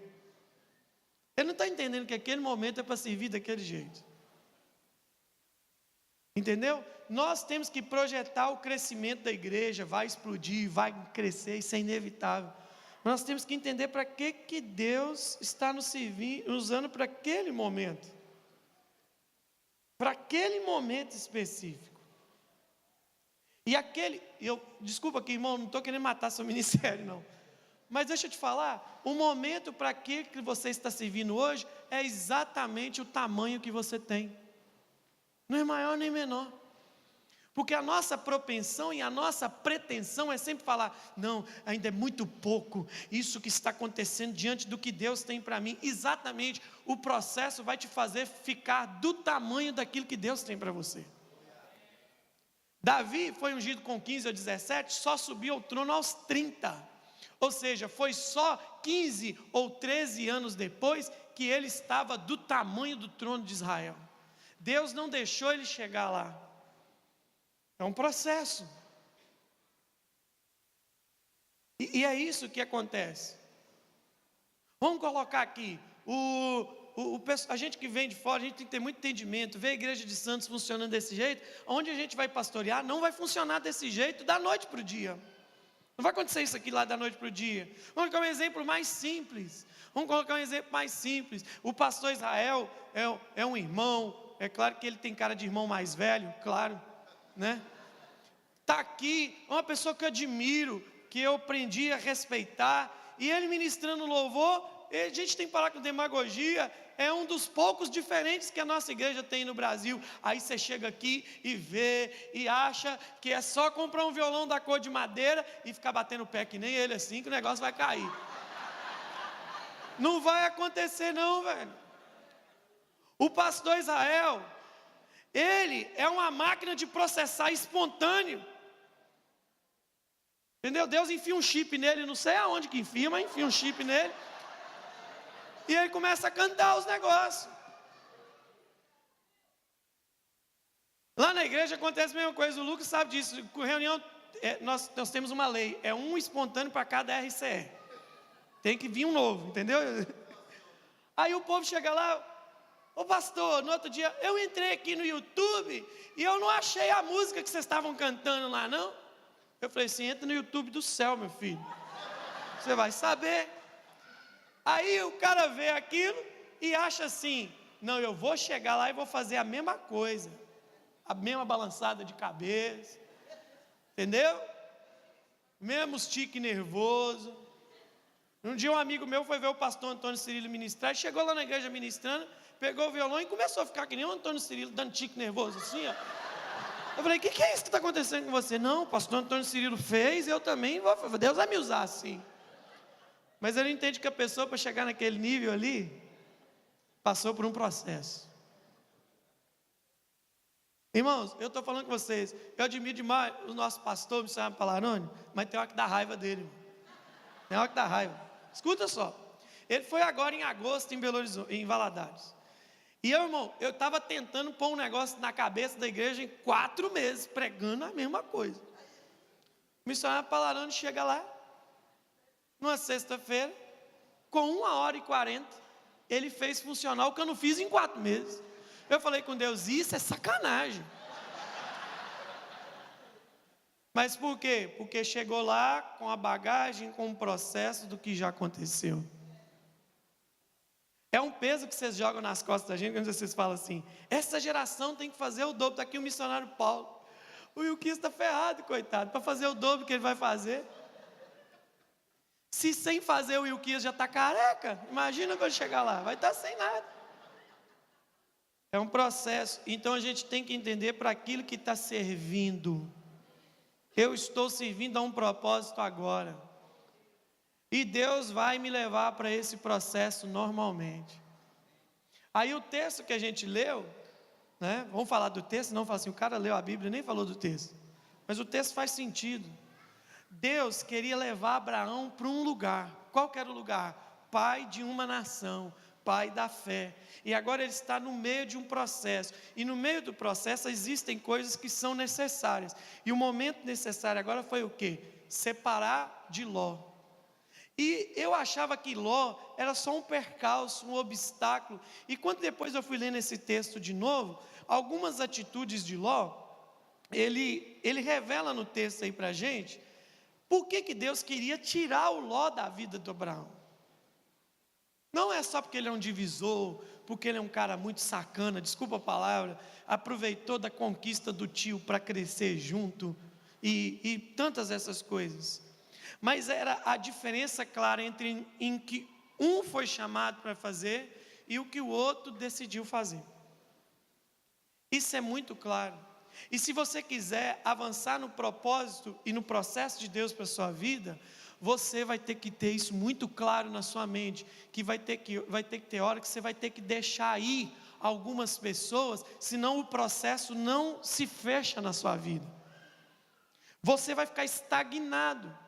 Ele não está entendendo que aquele momento é para servir daquele jeito. Entendeu? Nós temos que projetar o crescimento da igreja, vai explodir, vai crescer, isso é inevitável. Nós temos que entender para que Deus está nos servindo, usando para aquele momento. Para aquele momento específico. E desculpa aqui, irmão, não estou querendo matar seu ministério, não. Mas deixa eu te falar, o momento para que você está servindo hoje é exatamente o tamanho que você tem. Não é maior nem menor. Porque a nossa propensão e a nossa pretensão é sempre falar, não, ainda é muito pouco, isso que está acontecendo diante do que Deus tem para mim. Exatamente, o processo vai te fazer ficar do tamanho daquilo que Deus tem para você. Davi foi ungido com 15 ou 17, só subiu ao trono aos 30. Ou seja, foi só 15 ou 13 anos depois que ele estava do tamanho do trono de Israel. Deus não deixou ele chegar lá. É um processo. E é isso que acontece. Vamos colocar aqui, a gente que vem de fora, a gente tem que ter muito entendimento, ver a igreja de Santos funcionando desse jeito, onde a gente vai pastorear, não vai funcionar desse jeito da noite para o dia. Não vai acontecer isso aqui lá da noite para o dia. Vamos colocar um exemplo mais simples. O pastor Israel é um irmão, é claro que ele tem cara de irmão mais velho, claro, né? Está aqui, uma pessoa que eu admiro, que eu aprendi a respeitar, e ele ministrando louvor, a gente tem que parar com demagogia, é um dos poucos diferentes que a nossa igreja tem no Brasil. Aí você chega aqui e vê, e acha que é só comprar um violão da cor de madeira, e ficar batendo o pé que nem ele assim, que o negócio vai cair. Não vai acontecer não, velho. O pastor Israel, ele é uma máquina de processar espontâneo. Entendeu? Deus enfia um chip nele, não sei aonde que enfia, mas enfia um chip nele. E ele começa a cantar os negócios. Lá na igreja acontece a mesma coisa, o Lucas sabe disso. Com reunião, nós temos uma lei, é um espontâneo para cada RCE. Tem que vir um novo, entendeu? Aí o povo chega lá, ô pastor, no outro dia, eu entrei aqui no YouTube e eu não achei a música que vocês estavam cantando lá, não. Eu falei assim, entra no YouTube do céu, meu filho. Você vai saber. Aí o cara vê aquilo e acha assim, não, eu vou chegar lá e vou fazer a mesma coisa. A mesma balançada de cabeça. Entendeu? Mesmo tique nervoso. Um dia um amigo meu foi ver o pastor Antônio Cirilo ministrar, chegou lá na igreja ministrando, pegou o violão e começou a ficar que nem o Antônio Cirilo, dando tique nervoso assim, ó. Eu falei, o que é isso que está acontecendo com você? Não, o pastor Antônio Cirilo fez, eu também vou, Deus vai me usar assim. Mas ele entende que a pessoa, para chegar naquele nível ali, passou por um processo. Irmãos, eu estou falando com vocês, eu admiro demais o nosso pastor, missionário Palarone, mas tem hora que dá raiva dele, irmão. Tem hora que dá raiva. Escuta só, ele foi agora em agosto em Belo Horizonte, em Valadares. E eu, irmão, eu estava tentando pôr um negócio na cabeça da igreja em 4 meses, pregando a mesma coisa. O missionário Palarone chega lá, numa sexta-feira, com 1h40, ele fez funcionar o que eu não fiz em 4 meses. Eu falei com Deus, isso é sacanagem. Mas por quê? Porque chegou lá com a bagagem, com o processo do que já aconteceu. É um peso que vocês jogam nas costas da gente, quando vocês falam assim, essa geração tem que fazer o dobro. Está aqui o missionário Paulo. O Wilkis está ferrado, coitado, para fazer o dobro que ele vai fazer. Se sem fazer o Wilkis já está careca, imagina quando chegar lá, vai estar sem nada. É um processo, então a gente tem que entender para aquilo que está servindo. Eu estou servindo a um propósito agora. E Deus vai me levar para esse processo normalmente. Aí o texto que a gente leu, né? Vamos falar do texto, não fala assim, o cara leu a Bíblia e nem falou do texto. Mas o texto faz sentido. Deus queria levar Abraão para um lugar. Qual que era o lugar? Pai de uma nação, pai da fé. E agora ele está no meio de um processo. E no meio do processo existem coisas que são necessárias. E o momento necessário agora foi o quê? Separar de Ló. E eu achava que Ló era só um percalço, um obstáculo. E quando depois eu fui lendo esse texto de novo, algumas atitudes de Ló, ele revela no texto aí para a gente, por que Deus queria tirar o Ló da vida do Abraão. Não é só porque ele é um divisor, porque ele é um cara muito sacana, desculpa a palavra, aproveitou da conquista do tio para crescer junto, e tantas essas coisas. Mas era a diferença clara entre em que um foi chamado para fazer e o que o outro decidiu fazer. Isso é muito claro. E se você quiser avançar no propósito e no processo de Deus para a sua vida, você vai ter que ter isso muito claro na sua mente, que vai ter que ter hora que você vai ter que deixar ir algumas pessoas, senão o processo não se fecha na sua vida. Você vai ficar estagnado.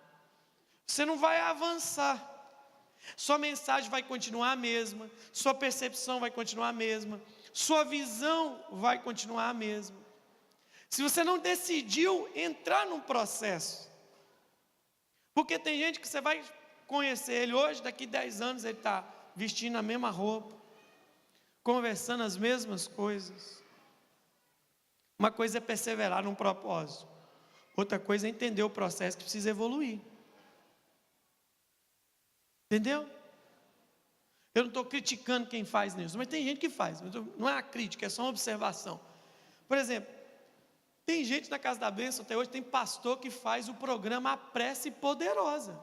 Você não vai avançar. Sua mensagem vai continuar a mesma, sua percepção vai continuar a mesma, sua visão vai continuar a mesma. Se você não decidiu entrar num processo, porque tem gente que você vai conhecer ele hoje, daqui 10 anos ele está vestindo a mesma roupa, conversando as mesmas coisas. Uma coisa é perseverar num propósito, outra coisa é entender o processo que precisa evoluir. Entendeu? Eu não estou criticando quem faz isso, mas tem gente que faz. Não é uma crítica, é só uma observação. Por exemplo, tem gente na Casa da Bênção até hoje, tem pastor que faz o programa A Prece Poderosa.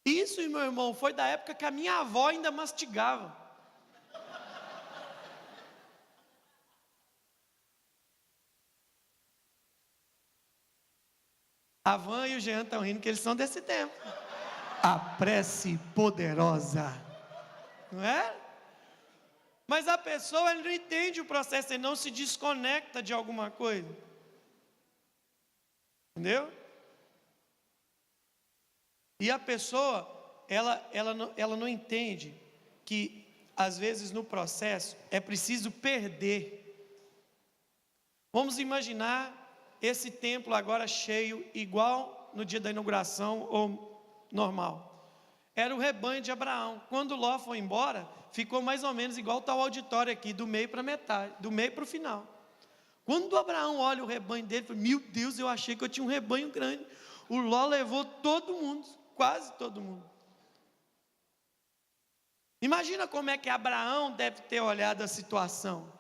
Isso, meu irmão, foi da época que a minha avó ainda mastigava. A Van e o Jean estão rindo que eles são desse tempo. A prece poderosa, não é? Mas a pessoa ele não entende o processo, ele não se desconecta de alguma coisa, entendeu? E a pessoa, ela não entende que às vezes no processo é preciso perder. Vamos imaginar esse templo agora cheio, igual no dia da inauguração ou normal. Era o rebanho de Abraão. Quando Ló foi embora, ficou mais ou menos igual está o auditório aqui, do meio para a metade, do meio para o final. Quando Abraão olha o rebanho dele, fala, meu Deus, eu achei que eu tinha um rebanho grande. O Ló levou todo mundo, quase todo mundo. Imagina como é que Abraão deve ter olhado a situação.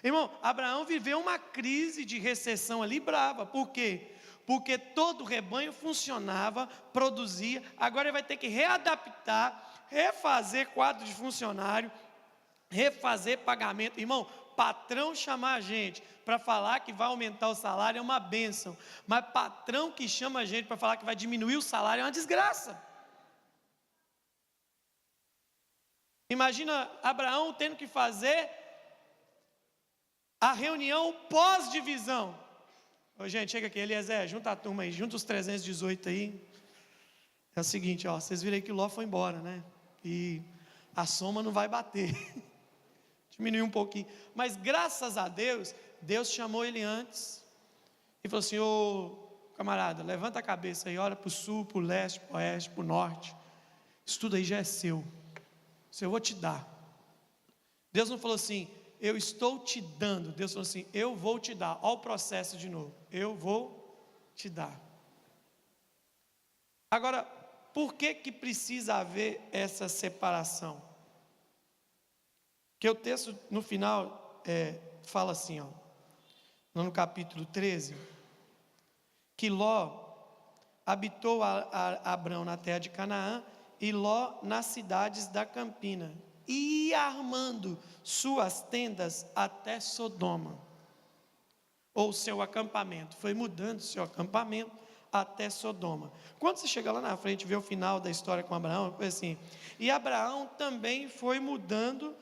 Irmão, Abraão viveu uma crise de recessão ali brava. Por quê? Porque todo o rebanho funcionava, produzia, agora ele vai ter que readaptar, refazer quadro de funcionário, refazer pagamento. Irmão, patrão chamar a gente para falar que vai aumentar o salário é uma bênção, mas patrão que chama a gente para falar que vai diminuir o salário é uma desgraça. Imagina Abraão tendo que fazer a reunião pós-divisão. Ô, gente, chega aqui, Eliezer, junta a turma aí, junta os 318 aí. É o seguinte, ó, vocês viram aí que Ló foi embora, né? E a soma não vai bater. Diminuiu um pouquinho. Mas graças a Deus, Deus chamou ele antes. E falou assim, ô camarada, levanta a cabeça aí, olha para o sul, para o leste, para o oeste, para o norte. Isso tudo aí já é seu. Isso eu vou te dar. Deus não falou assim, eu estou te dando. Deus falou assim, eu vou te dar. Olha o processo de novo. Eu vou te dar. Agora, por que precisa haver essa separação? Porque o texto no final fala assim, ó, no capítulo 13, que Ló habitou a Abrão na terra de Canaã e Ló nas cidades da campina, e armando suas tendas até Sodoma, ou seu acampamento, foi mudando seu acampamento até Sodoma. Quando você chega lá na frente e vê o final da história com Abraão, foi assim, e Abraão também foi mudando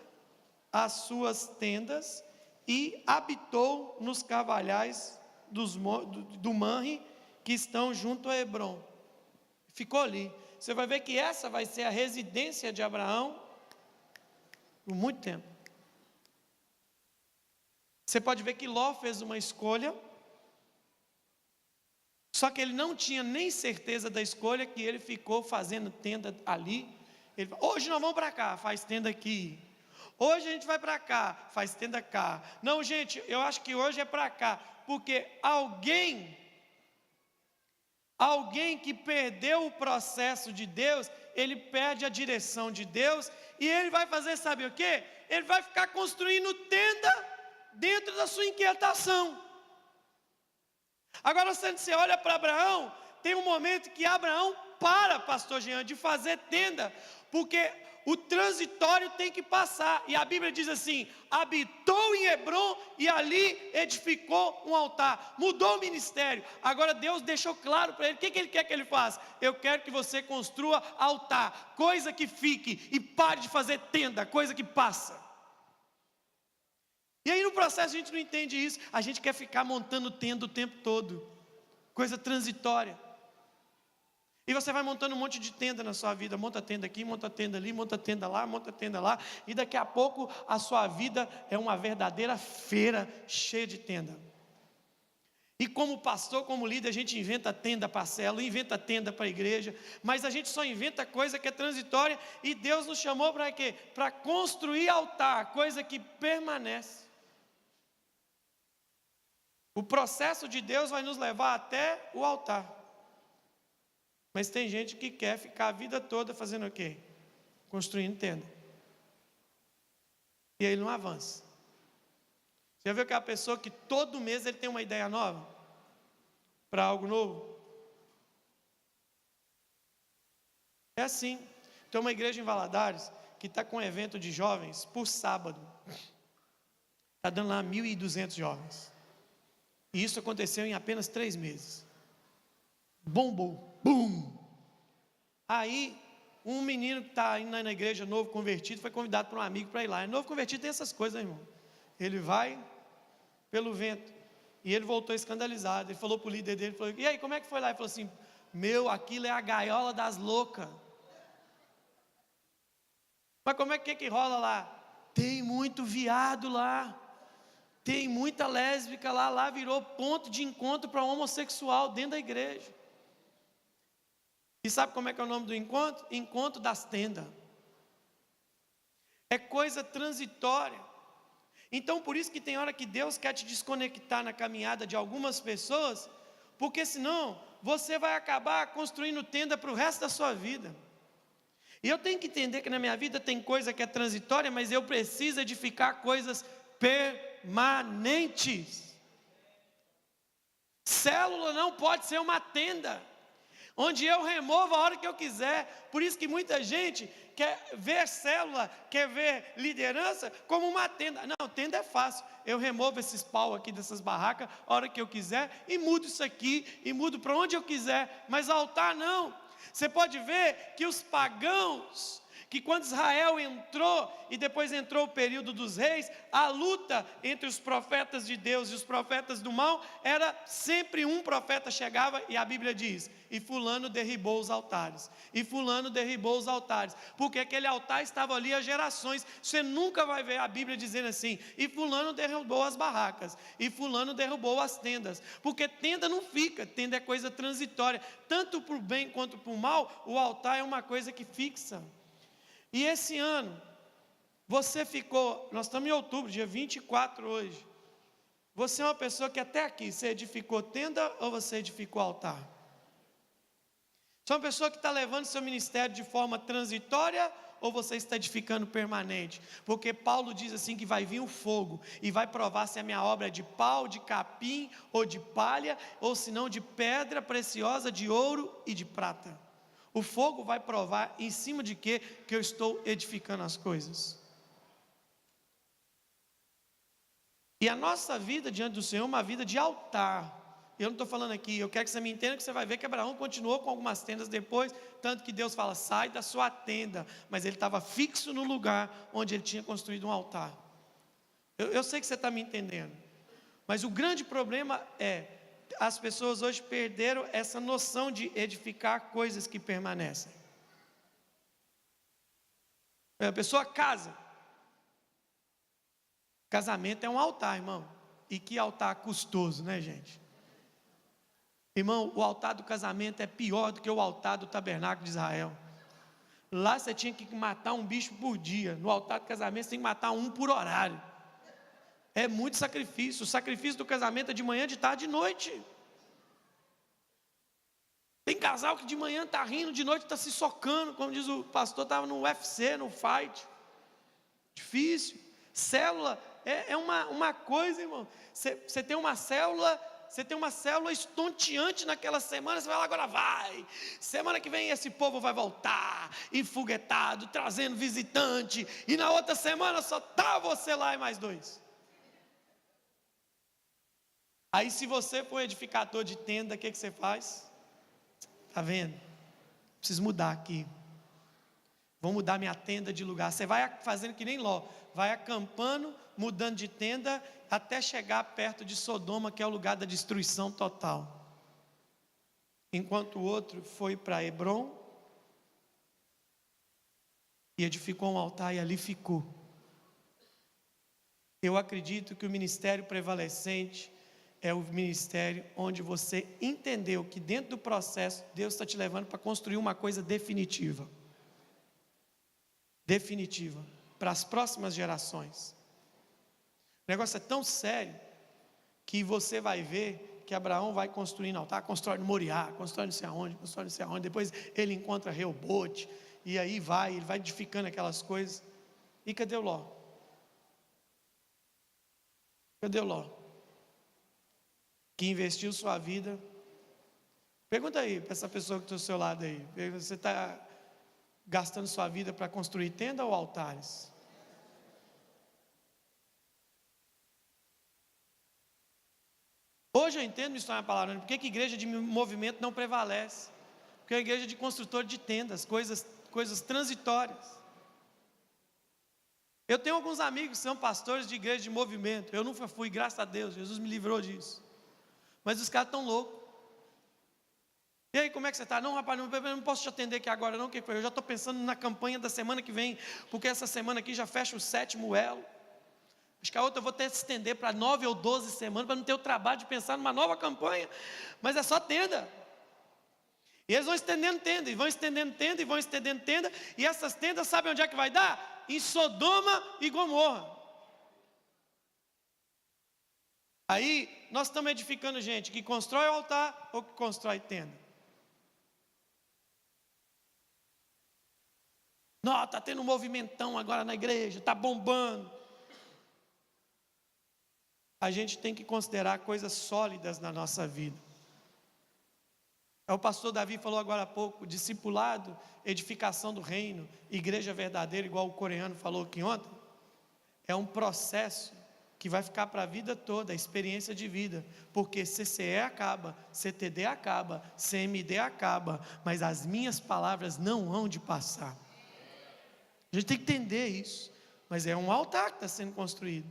as suas tendas e habitou nos carvalhais do Manre, que estão junto a Hebrom, ficou ali. Você vai ver que essa vai ser a residência de Abraão por muito tempo. Você pode ver que Ló fez uma escolha, Só que ele não tinha nem certeza da escolha, que ele ficou fazendo tenda ali. Ele falou: hoje nós vamos para cá, faz tenda aqui. Hoje a gente vai para cá, faz tenda cá. Não, gente, eu acho que hoje é para cá, porque alguém que perdeu o processo de Deus, ele perde a direção de Deus, e ele vai fazer, sabe o quê? Ele vai ficar construindo tenda dentro da sua inquietação. Agora, se você olha para Abraão, tem um momento que Abraão para, pastor Jean, de fazer tenda, porque o transitório tem que passar, e a Bíblia diz assim: habitou em Hebrom e ali edificou um altar, mudou o ministério. Agora Deus deixou claro para ele, o que ele quer que ele faça? Eu quero que você construa altar, coisa que fique, e pare de fazer tenda, coisa que passa. E aí no processo a gente não entende isso, a gente quer ficar montando tenda o tempo todo, coisa transitória. E você vai montando um monte de tenda na sua vida, monta tenda aqui, monta tenda ali, monta tenda lá, e daqui a pouco a sua vida é uma verdadeira feira cheia de tenda. E como pastor, como líder, a gente inventa tenda para a célula, inventa tenda para a igreja, mas a gente só inventa coisa que é transitória, e Deus nos chamou para quê? Para construir altar, coisa que permanece. O processo de Deus vai nos levar até o altar. Mas tem gente que quer ficar a vida toda fazendo o quê? Construindo tenda. E aí não avança. Você já viu aquela pessoa que todo mês ele tem uma ideia nova? Para algo novo? É assim. Tem uma igreja em Valadares que está com um evento de jovens por sábado. Está dando lá 1.200 jovens. E isso aconteceu em apenas 3 meses. Bombou. Bum! Aí, um menino que está indo na igreja, novo convertido, foi convidado por um amigo para ir lá. Novo convertido tem essas coisas, irmão. Ele vai pelo vento. E ele voltou escandalizado. Ele falou para o líder dele, falou: e aí, como é que foi lá? Ele falou assim: aquilo é a gaiola das loucas. Mas como é que rola lá? Tem muito viado lá. Tem muita lésbica lá. Lá virou ponto de encontro para homossexual dentro da igreja. E sabe como é que é o nome do encontro? Encontro das tendas. É coisa transitória. Então por isso que tem hora que Deus quer te desconectar na caminhada de algumas pessoas, porque senão você vai acabar construindo tenda para o resto da sua vida. E eu tenho que entender que na minha vida tem coisa que é transitória, mas eu preciso edificar coisas permanentes. Célula não pode ser uma tenda onde eu removo a hora que eu quiser. Por isso que muita gente quer ver célula, quer ver liderança como uma tenda. Não, tenda é fácil. Eu removo esses pau aqui dessas barracas a hora que eu quiser, e mudo isso aqui, e mudo para onde eu quiser. Mas altar não. Você pode ver que os pagãos, que quando Israel entrou, e depois entrou o período dos reis, a luta entre os profetas de Deus e os profetas do mal, era sempre um profeta chegava, e a Bíblia diz: e fulano derribou os altares, e fulano derribou os altares, porque aquele altar estava ali há gerações. Você nunca vai ver a Bíblia dizendo assim: e fulano derrubou as barracas, e fulano derrubou as tendas, porque tenda não fica, tenda é coisa transitória, tanto para o bem quanto para o mal. O altar é uma coisa que fixa. E esse ano, você ficou, nós estamos em outubro, dia 24 hoje, você é uma pessoa que até aqui, você edificou tenda ou você edificou altar? Você é uma pessoa que está levando seu ministério de forma transitória ou você está edificando permanente? Porque Paulo diz assim que vai vir o fogo e vai provar se a minha obra é de pau, de capim ou de palha, ou se não de pedra preciosa, de ouro e de prata. O fogo vai provar em cima de que eu estou edificando as coisas. E a nossa vida diante do Senhor é uma vida de altar. Eu não estou falando aqui, eu quero que você me entenda, que você vai ver que Abraão continuou com algumas tendas depois, tanto que Deus fala: sai da sua tenda, mas ele estava fixo no lugar onde ele tinha construído um altar. Eu sei que você está me entendendo, mas o grande problema é, as pessoas hoje perderam essa noção de edificar coisas que permanecem. A pessoa casa. Casamento é um altar, irmão. E que altar custoso, né, gente? Irmão, o altar do casamento é pior do que o altar do tabernáculo de Israel. Lá você tinha que matar um bicho por dia. No altar do casamento você tem que matar um por horário. É muito sacrifício. O sacrifício do casamento é de manhã, de tarde, de noite. Tem casal que de manhã está rindo, de noite está se socando. Como diz o pastor, estava no UFC, no fight. Difícil. Célula é uma coisa, irmão. Você tem uma célula... Você tem uma célula estonteante naquela semana, você vai lá, agora vai. Semana que vem esse povo vai voltar, enfoguetado, trazendo visitante. E na outra semana só está você lá e mais 2. Aí se você for edificador de tenda, o que você faz? Está vendo? Preciso mudar aqui. Vou mudar minha tenda de lugar. Você vai fazendo que nem Ló. Vai acampando, mudando de tenda, até chegar perto de Sodoma, que é o lugar da destruição total. Enquanto o outro foi para Hebrom e edificou um altar e ali ficou. Eu acredito que o ministério prevalecente é o ministério onde você entendeu que dentro do processo Deus está te levando para construir uma coisa definitiva. Definitiva, para as próximas gerações. O negócio é tão sério que você vai ver que Abraão vai construindo altar, constrói no Moriá, constrói não sei aonde, depois ele encontra Reobote, e aí ele vai edificando aquelas coisas. E cadê o Ló? Cadê o Ló? Que investiu sua vida. Pergunta aí para essa pessoa que está ao seu lado aí, você está gastando sua vida para construir tenda ou altares? Hoje eu entendo isso na palavra, por que a igreja de movimento não prevalece? Porque é a igreja de construtor de tendas, coisas transitórias. Eu tenho alguns amigos que são pastores de igreja de movimento. Eu nunca fui, graças a Deus, Jesus me livrou disso. Mas os caras estão loucos. E aí, como é que você está? Não, rapaz, eu não posso te atender aqui agora não, eu já estou pensando na campanha da semana que vem, porque essa semana aqui já fecha o 7º elo. Acho que a outra eu vou ter que estender para 9 ou 12 semanas, para não ter o trabalho de pensar numa nova campanha, mas é só tenda. E eles vão estendendo tenda, e vão estendendo tenda, e vão estendendo tenda, e essas tendas, sabem onde é que vai dar? Em Sodoma e Gomorra. Aí, nós estamos edificando gente que constrói o altar, ou que constrói tenda. Não, está tendo um movimentão agora na igreja, está bombando. A gente tem que considerar coisas sólidas na nossa vida. O pastor Davi falou agora há pouco, discipulado, edificação do reino, igreja verdadeira, igual o coreano falou aqui ontem. É um processo que vai ficar para a vida toda, a experiência de vida, porque CCE acaba, CTD acaba, CMD acaba, mas as minhas palavras não hão de passar. A gente tem que entender isso, mas é um altar que está sendo construído.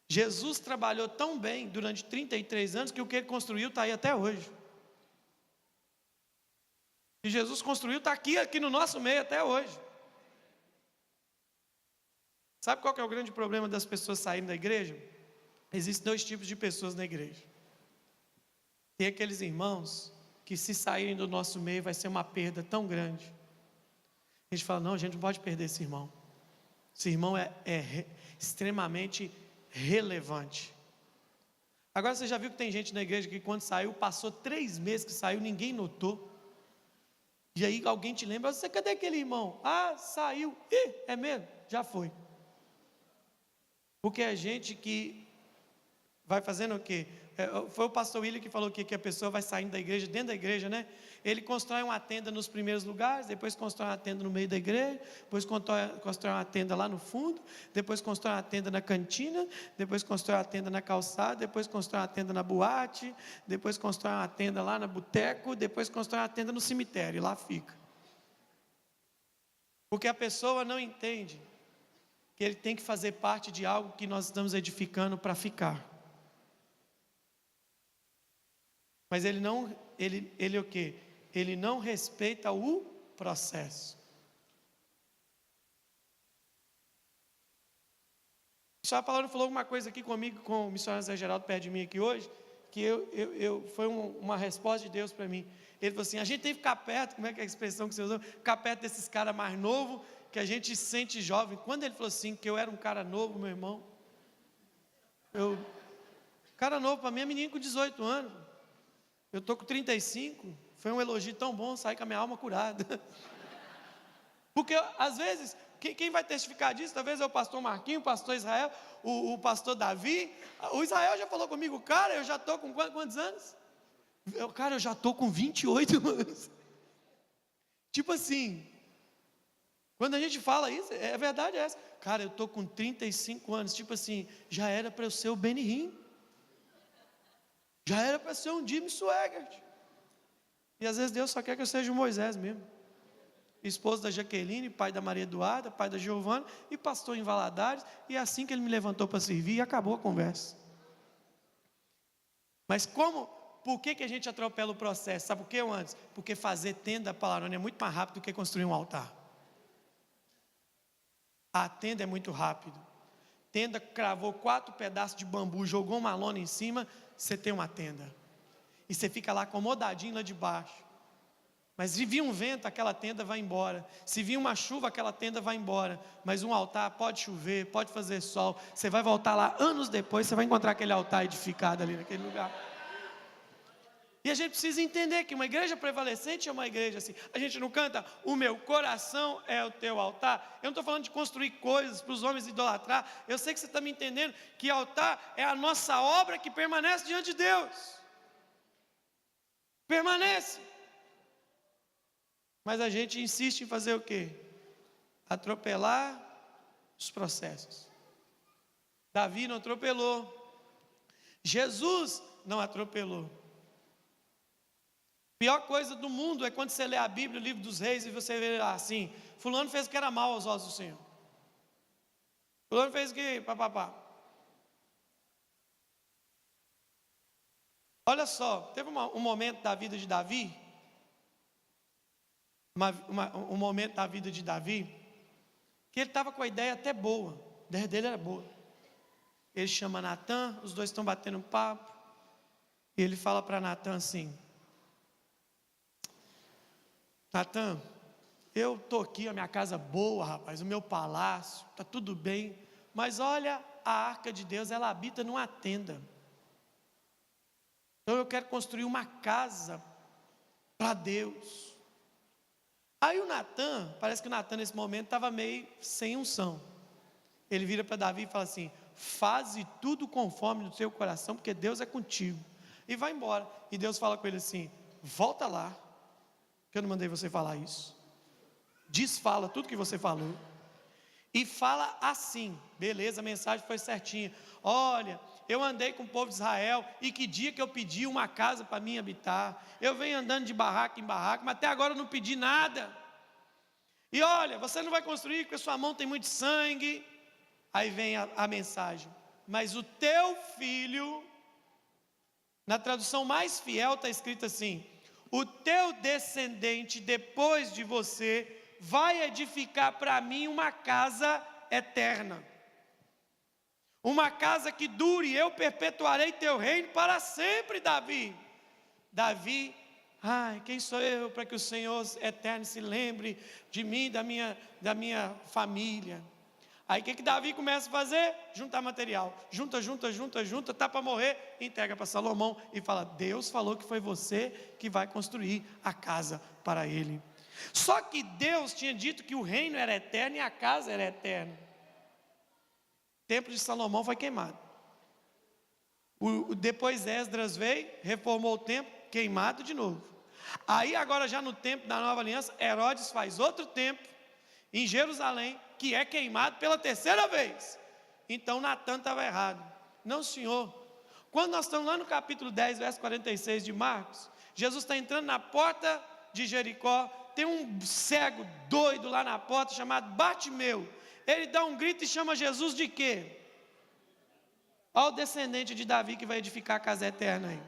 Jesus trabalhou tão bem durante 33 anos que o que ele construiu está aí até hoje. E Jesus construiu está aqui no nosso meio até hoje. Sabe qual que é o grande problema das pessoas saírem da igreja? Existem 2 tipos de pessoas na igreja. Tem aqueles irmãos que se saírem do nosso meio vai ser uma perda tão grande. A gente fala, não, a gente não pode perder esse irmão. Esse irmão é extremamente relevante. Agora você já viu que tem gente na igreja que quando saiu, passou 3 meses que saiu, ninguém notou. E aí alguém te lembra, você, cadê aquele irmão? Ah, saiu. Ih, é mesmo? Já foi. Porque é gente que vai fazendo o quê? Foi o pastor William que falou que a pessoa vai saindo da igreja, dentro da igreja, né? Ele constrói uma tenda nos primeiros lugares, depois constrói uma tenda no meio da igreja, depois constrói uma tenda lá no fundo, depois constrói uma tenda na cantina, depois constrói uma tenda na calçada, depois constrói uma tenda na boate, depois constrói uma tenda lá no boteco, depois constrói uma tenda no cemitério, e lá fica. Porque a pessoa não entende que ele tem que fazer parte de algo que nós estamos edificando para ficar. Mas ele o quê? Ele não respeita o processo. Só a palavra falou uma coisa aqui comigo, com o missionário Zé Geraldo perto de mim aqui hoje, que foi uma resposta de Deus para mim. Ele falou assim: a gente tem que ficar perto, como é que é a expressão que você usou? Ficar perto desses caras mais novos, que a gente se sente jovem. Quando ele falou assim, que eu era um cara novo, meu irmão, cara novo para mim é menino com 18 anos, eu estou com 35, foi um elogio tão bom, sair com a minha alma curada. Porque às vezes, quem vai testificar disso, talvez é o pastor Marquinhos, o pastor Israel, o pastor Davi. O Israel já falou comigo: cara, eu já estou com quantos anos? Cara, eu já estou com 28 anos. Tipo assim, quando a gente fala isso, é verdade essa. Cara, eu estou com 35 anos, tipo assim, já era para eu ser o Benny Hinn. Já era para ser um Jimmy Swaggart. E às vezes Deus só quer que eu seja o Moisés mesmo. Esposo da Jaqueline, pai da Maria Eduarda, pai da Giovana e pastor em Valadares. E é assim que ele me levantou para servir e acabou a conversa. Mas por que a gente atropela o processo? Sabe por que antes? Porque fazer tenda palarona é muito mais rápido do que construir um altar. A tenda é muito rápido. Tenda, cravou 4 pedaços de bambu, jogou uma lona em cima, você tem uma tenda. E você fica lá acomodadinho lá de baixo. Mas se vir um vento, aquela tenda vai embora. Se vir uma chuva, aquela tenda vai embora. Mas um altar pode chover, pode fazer sol. Você vai voltar lá anos depois, você vai encontrar aquele altar edificado ali naquele lugar. E a gente precisa entender que uma igreja prevalecente é uma igreja assim. A gente não canta: o meu coração é o teu altar. Eu não estou falando de construir coisas para os homens idolatrar. Eu sei que você está me entendendo que altar é a nossa obra que permanece diante de Deus. Permanece. Mas a gente insiste em fazer o quê? Atropelar os processos. Davi não atropelou. Jesus não atropelou. A pior coisa do mundo é quando você lê a Bíblia, o livro dos reis, e você vê lá assim: fulano fez o que era mal aos olhos do Senhor. Fulano fez o que, papapá. Olha só, teve um momento da vida de Davi, um momento da vida de Davi, que ele estava com a ideia até boa, a ideia dele era boa. Ele chama Natan, os dois estão batendo um papo, e ele fala para Natan assim: Natan, eu estou aqui, a minha casa boa, rapaz, o meu palácio, está tudo bem, mas olha, a arca de Deus, ela habita numa tenda. Então eu quero construir uma casa para Deus. Aí o Natan, parece que o Natan nesse momento estava meio sem unção. Ele vira para Davi e fala assim: faze tudo conforme no seu coração, porque Deus é contigo. E vai embora. E Deus fala com ele assim: volta lá, que eu não mandei você falar isso. Desfala tudo que você falou. E fala assim, beleza, a mensagem foi certinha. Olha, eu andei com o povo de Israel, e que dia que eu pedi uma casa para mim habitar. Eu venho andando de barraca em barraca, mas até agora eu não pedi nada. E olha, você não vai construir porque sua mão tem muito sangue. Aí vem a mensagem: mas o teu filho, na tradução mais fiel está escrito assim: o teu descendente depois de você vai edificar para mim uma casa eterna, uma casa que dure, eu perpetuarei teu reino para sempre. Davi, quem sou eu para que o Senhor eterno se lembre de mim, da minha família? Aí o que Davi começa a fazer? Juntar material, junta, está para morrer, entrega para Salomão e fala: Deus falou que foi você que vai construir a casa para ele. Só que Deus tinha dito que o reino era eterno e a casa era eterna. O templo de Salomão foi queimado. Depois Esdras veio, reformou o templo, queimado de novo. Aí agora já no tempo da nova aliança, Herodes faz outro templo em Jerusalém, que é queimado pela 3ª vez. Então Natan estava errado. Não, senhor. Quando nós estamos lá no capítulo 10, verso 46 de Marcos, Jesus está entrando na porta de Jericó, tem um cego doido lá na porta chamado Bartimeu. Ele dá um grito e chama Jesus de quê? Olha o descendente de Davi que vai edificar a casa eterna aí.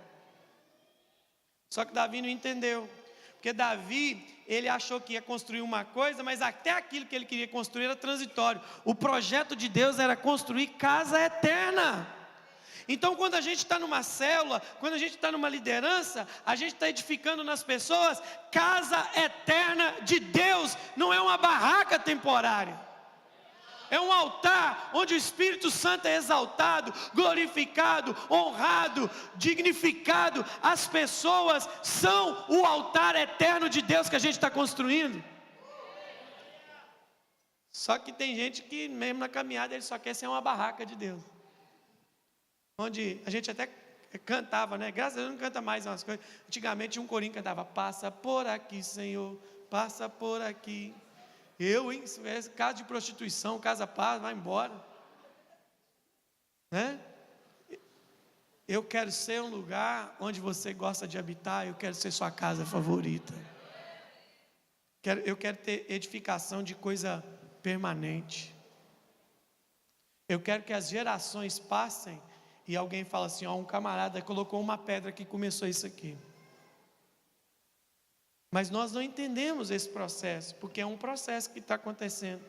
Só que Davi não entendeu, porque Davi, ele achou que ia construir uma coisa, mas até aquilo que ele queria construir era transitório. O projeto de Deus era construir casa eterna. Então, quando a gente está numa célula, quando a gente está numa liderança, a gente está edificando nas pessoas casa eterna de Deus, não é uma barraca temporária. É um altar onde o Espírito Santo é exaltado, glorificado, honrado, dignificado. As pessoas são o altar eterno de Deus que a gente está construindo. Só que tem gente que mesmo na caminhada ele só quer ser uma barraca de Deus. Onde a gente até cantava, né? Graças a Deus não canta mais umas coisas. Antigamente um corinho cantava: passa por aqui, Senhor, passa por aqui. Hein? Casa de prostituição, casa paz, vai embora. Né? Eu quero ser um lugar onde você gosta de habitar, eu quero ser sua casa favorita. Eu quero ter edificação de coisa permanente. Eu quero que as gerações passem e alguém fala assim: ó, um camarada colocou uma pedra que começou isso aqui. Mas nós não entendemos esse processo, porque é um processo que está acontecendo.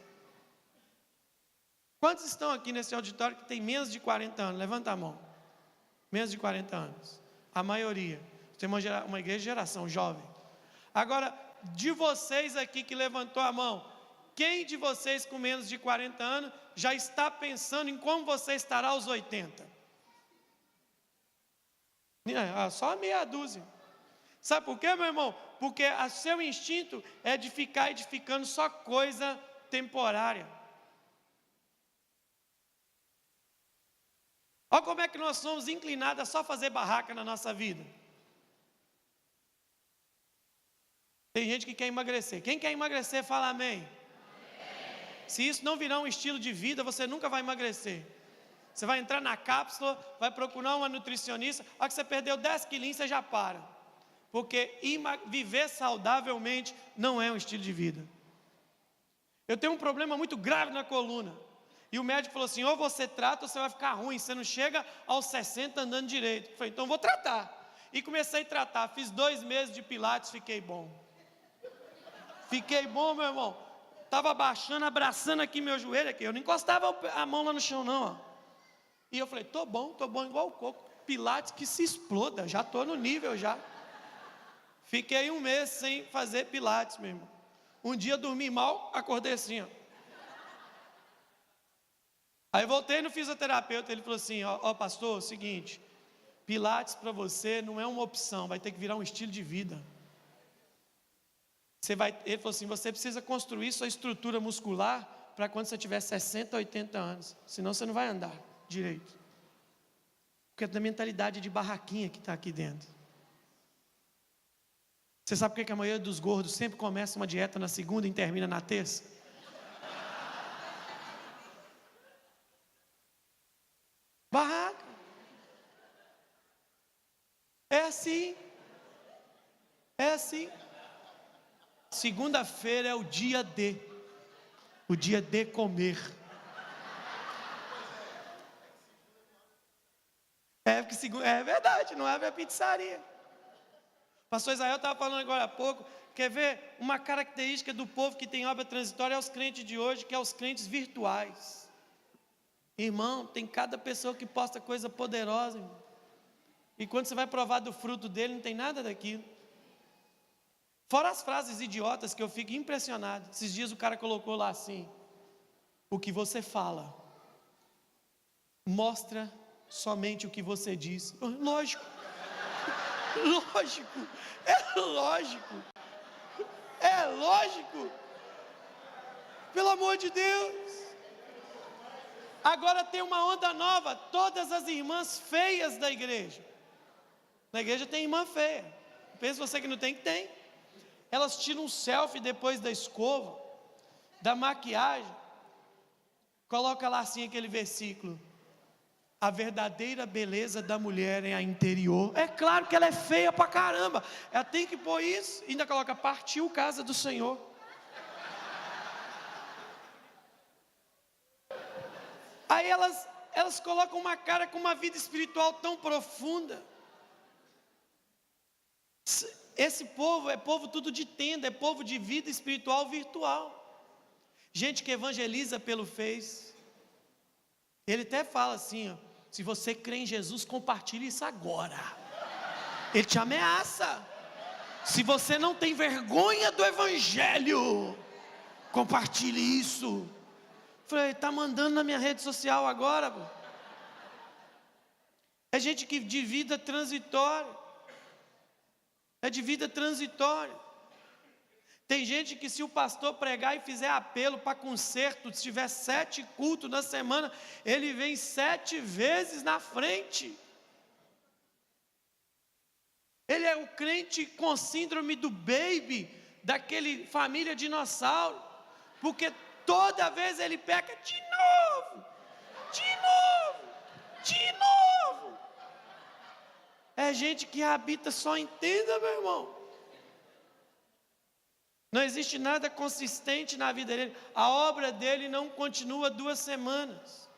Quantos estão aqui nesse auditório que tem menos de 40 anos? Levanta a mão. Menos de 40 anos. A maioria. Tem uma igreja de geração jovem. Agora, de vocês aqui que levantou a mão, quem de vocês com menos de 40 anos já está pensando em como você estará aos 80? Só meia dúzia. Sabe por quê, meu irmão? Porque o seu instinto é de ficar edificando só coisa temporária. Olha como é que nós somos inclinados a só fazer barraca na nossa vida. Tem gente que quer emagrecer. Quem quer emagrecer, fala amém. Se isso não virar um estilo de vida, você nunca vai emagrecer. Você vai entrar na cápsula, vai procurar uma nutricionista, a hora que você perdeu 10 quilinhos, você já para. Porque viver saudavelmente não é um estilo de vida. Eu tenho um problema muito grave na coluna. E o médico falou assim: ou você trata ou você vai ficar ruim, você não chega aos 60 andando direito. Eu falei: então vou tratar. E comecei a tratar, fiz 2 meses de pilates, fiquei bom. Fiquei bom, meu irmão. Estava abaixando, abraçando aqui meu joelho, aqui. Eu não encostava a mão lá no chão não, ó. E eu falei: tô bom igual o coco. Pilates que se exploda, já estou no nível já. Fiquei 1 mês sem fazer pilates, meu irmão. Um dia dormi mal, acordei assim, ó. Aí voltei no fisioterapeuta, ele falou assim: ó pastor, é o seguinte, pilates para você não é uma opção, vai ter que virar um estilo de vida. Ele falou assim: você precisa construir sua estrutura muscular para quando você tiver 60, 80 anos, senão você não vai andar direito. Porque é da mentalidade de barraquinha que está aqui dentro. Você sabe por que a maioria dos gordos sempre começa uma dieta na segunda e termina na terça? Barraca. É assim. É assim. Segunda-feira é o dia de comer. É verdade, não abre a pizzaria. Pastor Israel estava falando agora há pouco. Quer ver? Uma característica do povo que tem obra transitória é os crentes de hoje, que é os crentes virtuais. Irmão, tem cada pessoa que posta coisa poderosa, irmão. E quando você vai provar do fruto dele, não tem nada daquilo. Fora as frases idiotas que eu fico impressionado. Esses dias o cara colocou lá assim: o que você fala mostra somente o que você diz. Lógico. Lógico. É lógico. É lógico. Pelo amor de Deus. Agora tem uma onda nova. Todas as irmãs feias da igreja. Na igreja tem irmã feia. Pensa você que não tem, que tem. Elas tiram um selfie depois da escova, da maquiagem. Coloca lá assim aquele versículo: a verdadeira beleza da mulher é a interior. É claro que ela é feia pra caramba. Ela tem que pôr isso. Ainda coloca: partiu casa do Senhor. Aí elas colocam uma cara com uma vida espiritual tão profunda. Esse povo é povo tudo de tenda, é povo de vida espiritual virtual. Gente que evangeliza pelo Face. Ele até fala assim, ó: Se você crê em Jesus, compartilhe isso agora. Ele te ameaça. Se você não tem vergonha do Evangelho, compartilhe isso. Falei, está mandando na minha rede social agora. Pô. É gente que de vida transitória. É de vida transitória. Tem gente que se o pastor pregar e fizer apelo para concerto, se tiver 7 cultos na semana, ele vem 7 vezes na frente. Ele é o crente com síndrome do baby, daquele família dinossauro, porque toda vez ele peca de novo. É gente que habita só entenda, meu irmão. Não existe nada consistente na vida dele. A obra dele não continua 2 semanas.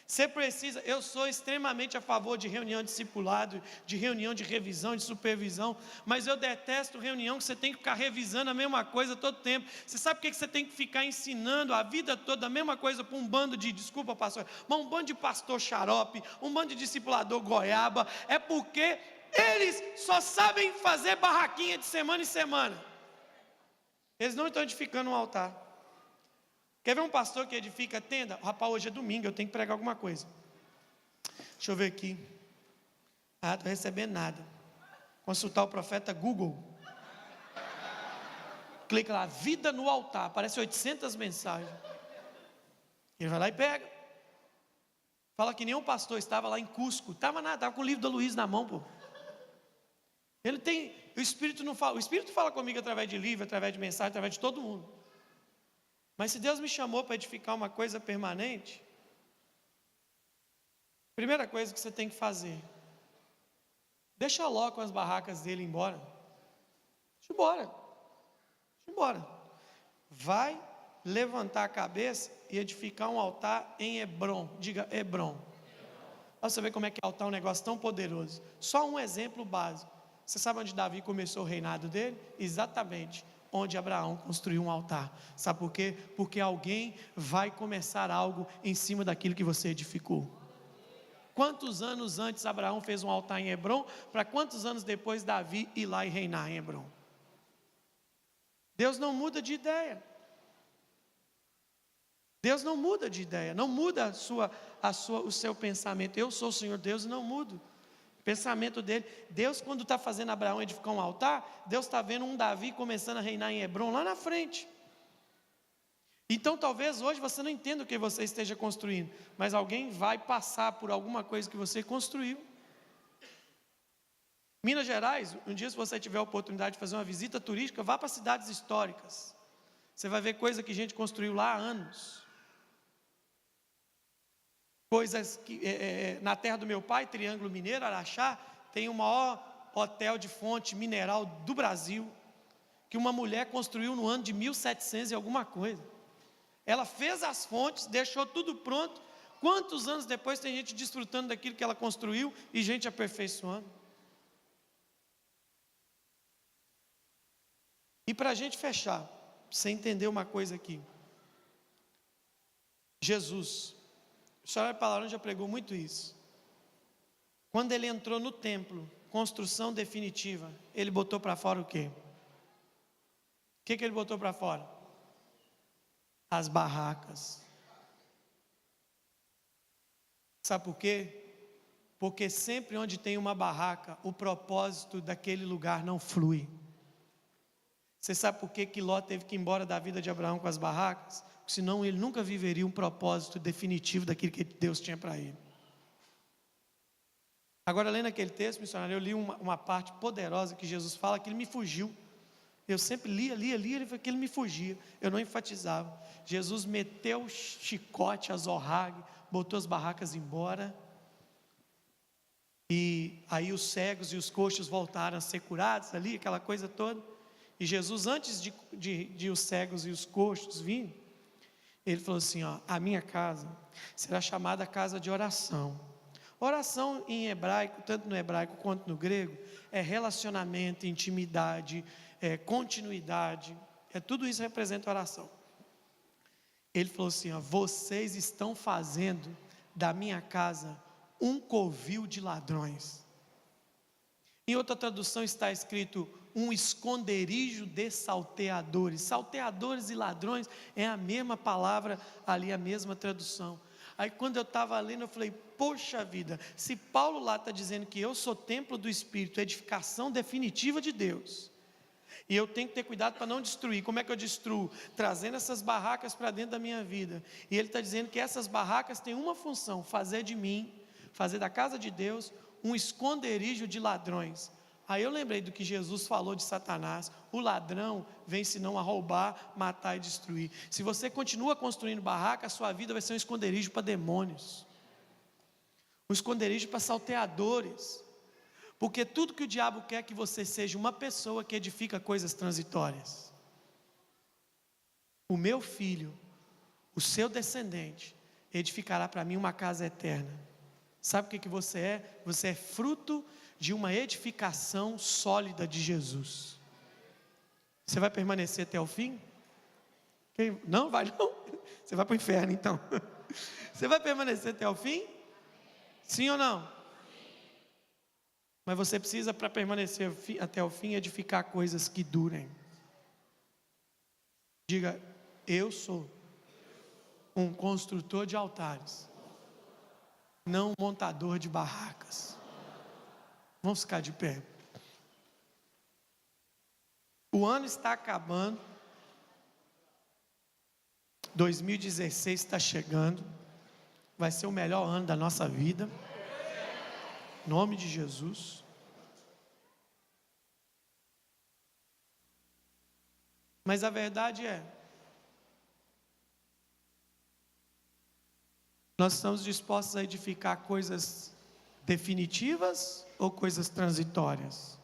Você precisa, eu sou extremamente a favor de reunião de discipulado, de reunião de revisão, de supervisão, mas eu detesto reunião que você tem que ficar revisando a mesma coisa todo tempo. Você sabe por que você tem que ficar ensinando a vida toda a mesma coisa para um bando de, desculpa pastor, mas um bando de pastor xarope, um bando de discipulador goiaba? É porque eles só sabem fazer barraquinha de semana em semana. Eles não estão edificando um altar. Quer ver um pastor que edifica tenda? Rapaz, hoje é domingo, eu tenho que pregar alguma coisa. Deixa eu ver aqui. Ah, estou recebendo nada. Consultar o profeta Google. Clica lá, vida no altar. Aparece 800 mensagens. Ele vai lá e pega. Fala que nenhum pastor estava lá em Cusco. Estava nada, estava com o livro da Luiz na mão, pô. Ele tem, o Espírito não fala. O Espírito fala comigo através de livro, através de mensagem, através de todo mundo. Mas se Deus me chamou para edificar uma coisa permanente, primeira coisa que você tem que fazer, deixa logo as barracas dele embora. Deixa embora. Vai levantar a cabeça e edificar um altar em Hebron. Diga Hebron. Olha você ver como é que altar é um negócio tão poderoso. Só um exemplo básico. Você sabe onde Davi começou o reinado dele? Exatamente onde Abraão construiu um altar. Sabe por quê? Porque alguém vai começar algo em cima daquilo que você edificou. Quantos anos antes Abraão fez um altar em Hebron? Para quantos anos depois Davi ir lá e reinar em Hebron? Deus não muda de ideia. Deus não muda de ideia. Não muda o seu pensamento. Eu sou o Senhor Deus e não mudo. Pensamento dele, Deus quando está fazendo Abraão edificar um altar, Deus está vendo um Davi começando a reinar em Hebron lá na frente. Então talvez hoje você não entenda o que você esteja construindo, mas alguém vai passar por alguma coisa que você construiu. Minas Gerais, um dia se você tiver a oportunidade de fazer uma visita turística, vá para cidades históricas. Você vai ver coisa que a gente construiu lá há anos. Coisas que, na terra do meu pai, Triângulo Mineiro, Araxá, tem o maior hotel de fonte mineral do Brasil, que uma mulher construiu no ano de 1700 e alguma coisa. Ela fez as fontes, deixou tudo pronto. Quantos anos depois tem gente desfrutando daquilo que ela construiu e gente aperfeiçoando? E para a gente fechar, você entender uma coisa aqui. Jesus, o Senhor Palavra já pregou muito isso. Quando ele entrou no templo, construção definitiva, ele botou para fora o quê? O que ele botou para fora? As barracas. Sabe por quê? Porque sempre onde tem uma barraca, o propósito daquele lugar não flui. Você sabe por que Ló teve que ir embora da vida de Abraão com as barracas? Porque senão ele nunca viveria um propósito definitivo daquilo que Deus tinha para ele. Agora, lendo aquele texto, missionário, eu li uma parte poderosa que Jesus fala que ele me fugiu. Eu sempre lia, ele falou que ele me fugia. Eu não enfatizava. Jesus meteu o chicote, a zorrague, botou as barracas embora. E aí os cegos e os coxos voltaram a ser curados ali, aquela coisa toda. E Jesus, antes de os cegos e os coxos virem, ele falou assim, ó, a minha casa será chamada casa de oração. Oração em hebraico, tanto no hebraico quanto no grego, é relacionamento, intimidade, continuidade, tudo isso representa oração. Ele falou assim, ó, vocês estão fazendo da minha casa um covil de ladrões. Em outra tradução está escrito, um esconderijo de salteadores. Salteadores e ladrões é a mesma palavra ali, a mesma tradução. Aí quando eu estava lendo, eu falei, poxa vida, se Paulo lá está dizendo que eu sou templo do Espírito, edificação definitiva de Deus, e eu tenho que ter cuidado para não destruir. Como é que eu destruo? Trazendo essas barracas para dentro da minha vida. E ele está dizendo que essas barracas têm uma função, fazer de mim, fazer da casa de Deus, um esconderijo de ladrões. Aí eu lembrei do que Jesus falou de Satanás, o ladrão vem senão a roubar, matar e destruir. Se você continua construindo barraca, a sua vida vai ser um esconderijo para demônios, um esconderijo para salteadores, porque tudo que o diabo quer é que você seja uma pessoa que edifica coisas transitórias. O meu filho, o seu descendente, edificará para mim uma casa eterna. Sabe o que você é? Você é fruto de uma edificação sólida de Jesus. Você vai permanecer até o fim? Não, vai não. Você vai para o inferno então. Você vai permanecer até o fim? Sim ou não? Mas você precisa, para permanecer até o fim, edificar coisas que durem. Diga, eu sou um construtor de altares, não um montador de barracas. Vamos ficar de pé. O ano está acabando, 2016 está chegando, vai ser o melhor ano da nossa vida, em nome de Jesus. Mas a verdade é, nós estamos dispostos a edificar coisas definitivas ou coisas transitórias?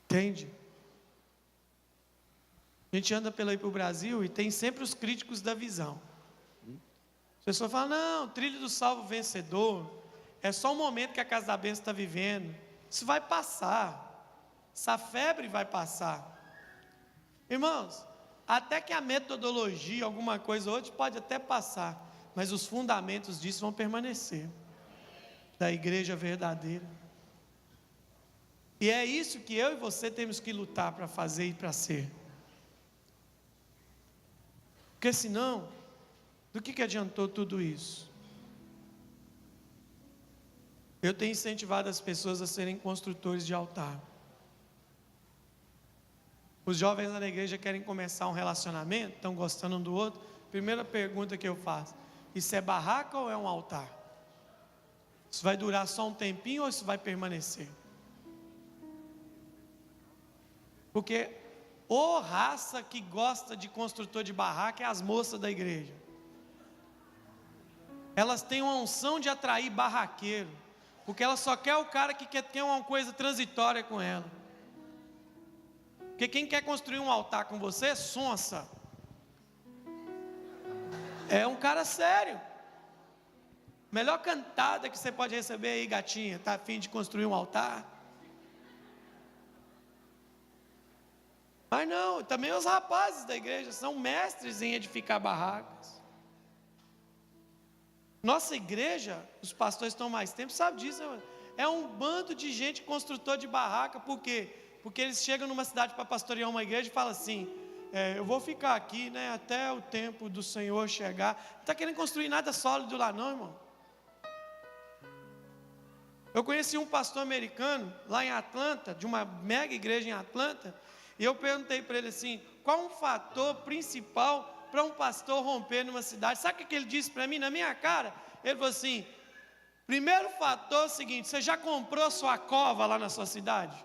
Entende? A gente anda pelo aí para o Brasil e tem sempre os críticos da visão. As pessoas falam, não, trilho do salvo vencedor, é só um momento que a casa da bênção está vivendo, isso vai passar, essa febre vai passar. Irmãos, até que a metodologia, alguma coisa ou outra, pode até passar, mas os fundamentos disso vão permanecer, da igreja verdadeira. E é isso que eu e você temos que lutar para fazer e para ser. Porque senão, do que adiantou tudo isso? Eu tenho incentivado as pessoas a serem construtores de altar. Os jovens na igreja querem começar um relacionamento, estão gostando um do outro. Primeira pergunta que eu faço: isso é barraca ou é um altar? Isso vai durar só um tempinho ou isso vai permanecer? Porque raça que gosta de construtor de barraca é as moças da igreja. Elas têm uma unção de atrair barraqueiro, porque ela só quer o cara que quer ter uma coisa transitória com ela. Porque quem quer construir um altar com você é sonsa. É um cara sério. Melhor cantada que você pode receber aí, gatinha. Está a fim de construir um altar? Mas não, também os rapazes da igreja são mestres em edificar barracas. Nossa igreja, os pastores estão mais tempo, sabe disso? É um bando de gente construtor de barraca. Por quê? Porque eles chegam numa cidade para pastorear uma igreja e falam assim, eu vou ficar aqui, né, até o tempo do Senhor chegar. Não está querendo construir nada sólido lá não, irmão. Eu conheci um pastor americano lá em Atlanta, de uma mega igreja em Atlanta, e eu perguntei para ele assim, qual um fator principal para um pastor romper numa cidade? Sabe o que ele disse para mim, na minha cara? Ele falou assim, primeiro fator é o seguinte, você já comprou sua cova lá na sua cidade?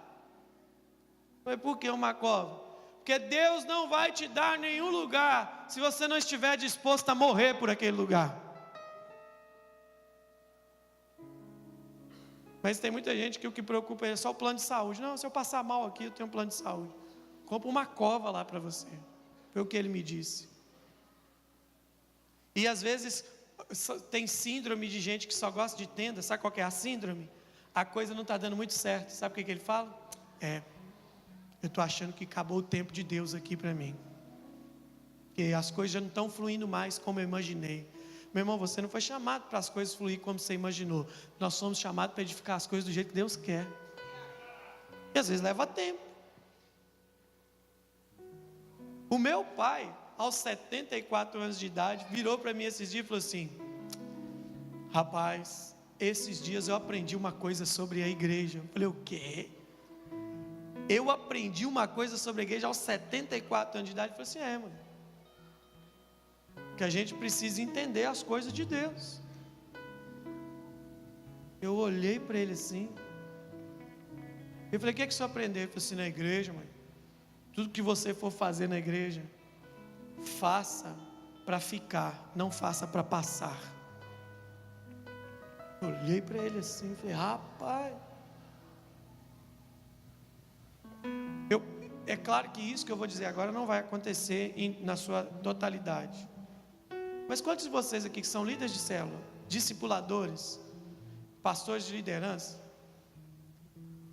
Eu falei, por que uma cova? Porque Deus não vai te dar nenhum lugar, se você não estiver disposto a morrer por aquele lugar. Mas tem muita gente que o que preocupa é só o plano de saúde. Não, se eu passar mal aqui, eu tenho um plano de saúde. Compra uma cova lá para você. Foi o que ele me disse. E às vezes tem síndrome de gente que só gosta de tenda. Sabe qual que é a síndrome? A coisa não está dando muito certo. Sabe o que ele fala? Eu estou achando que acabou o tempo de Deus aqui para mim. porque as coisas já não estão fluindo mais como eu imaginei. Meu irmão, você não foi chamado para as coisas fluir como você imaginou. Nós somos chamados para edificar as coisas do jeito que Deus quer. E às vezes leva tempo. O meu pai, aos 74 anos de idade, virou para mim esses dias e falou assim: rapaz, esses dias eu aprendi uma coisa sobre a igreja. Eu falei: o quê? Eu aprendi uma coisa sobre a igreja aos 74 anos de idade. Eu falei assim: mano, que a gente precisa entender as coisas de Deus. Eu olhei para ele assim, eu falei: o que é que você aprendeu? Ele falou assim: na igreja, mãe, tudo que você for fazer na igreja, faça para ficar, não faça para passar. Eu olhei para ele assim e falei: rapaz, é claro que isso que eu vou dizer agora não vai acontecer na sua totalidade. Mas quantos de vocês aqui que são líderes de célula, discipuladores, pastores de liderança,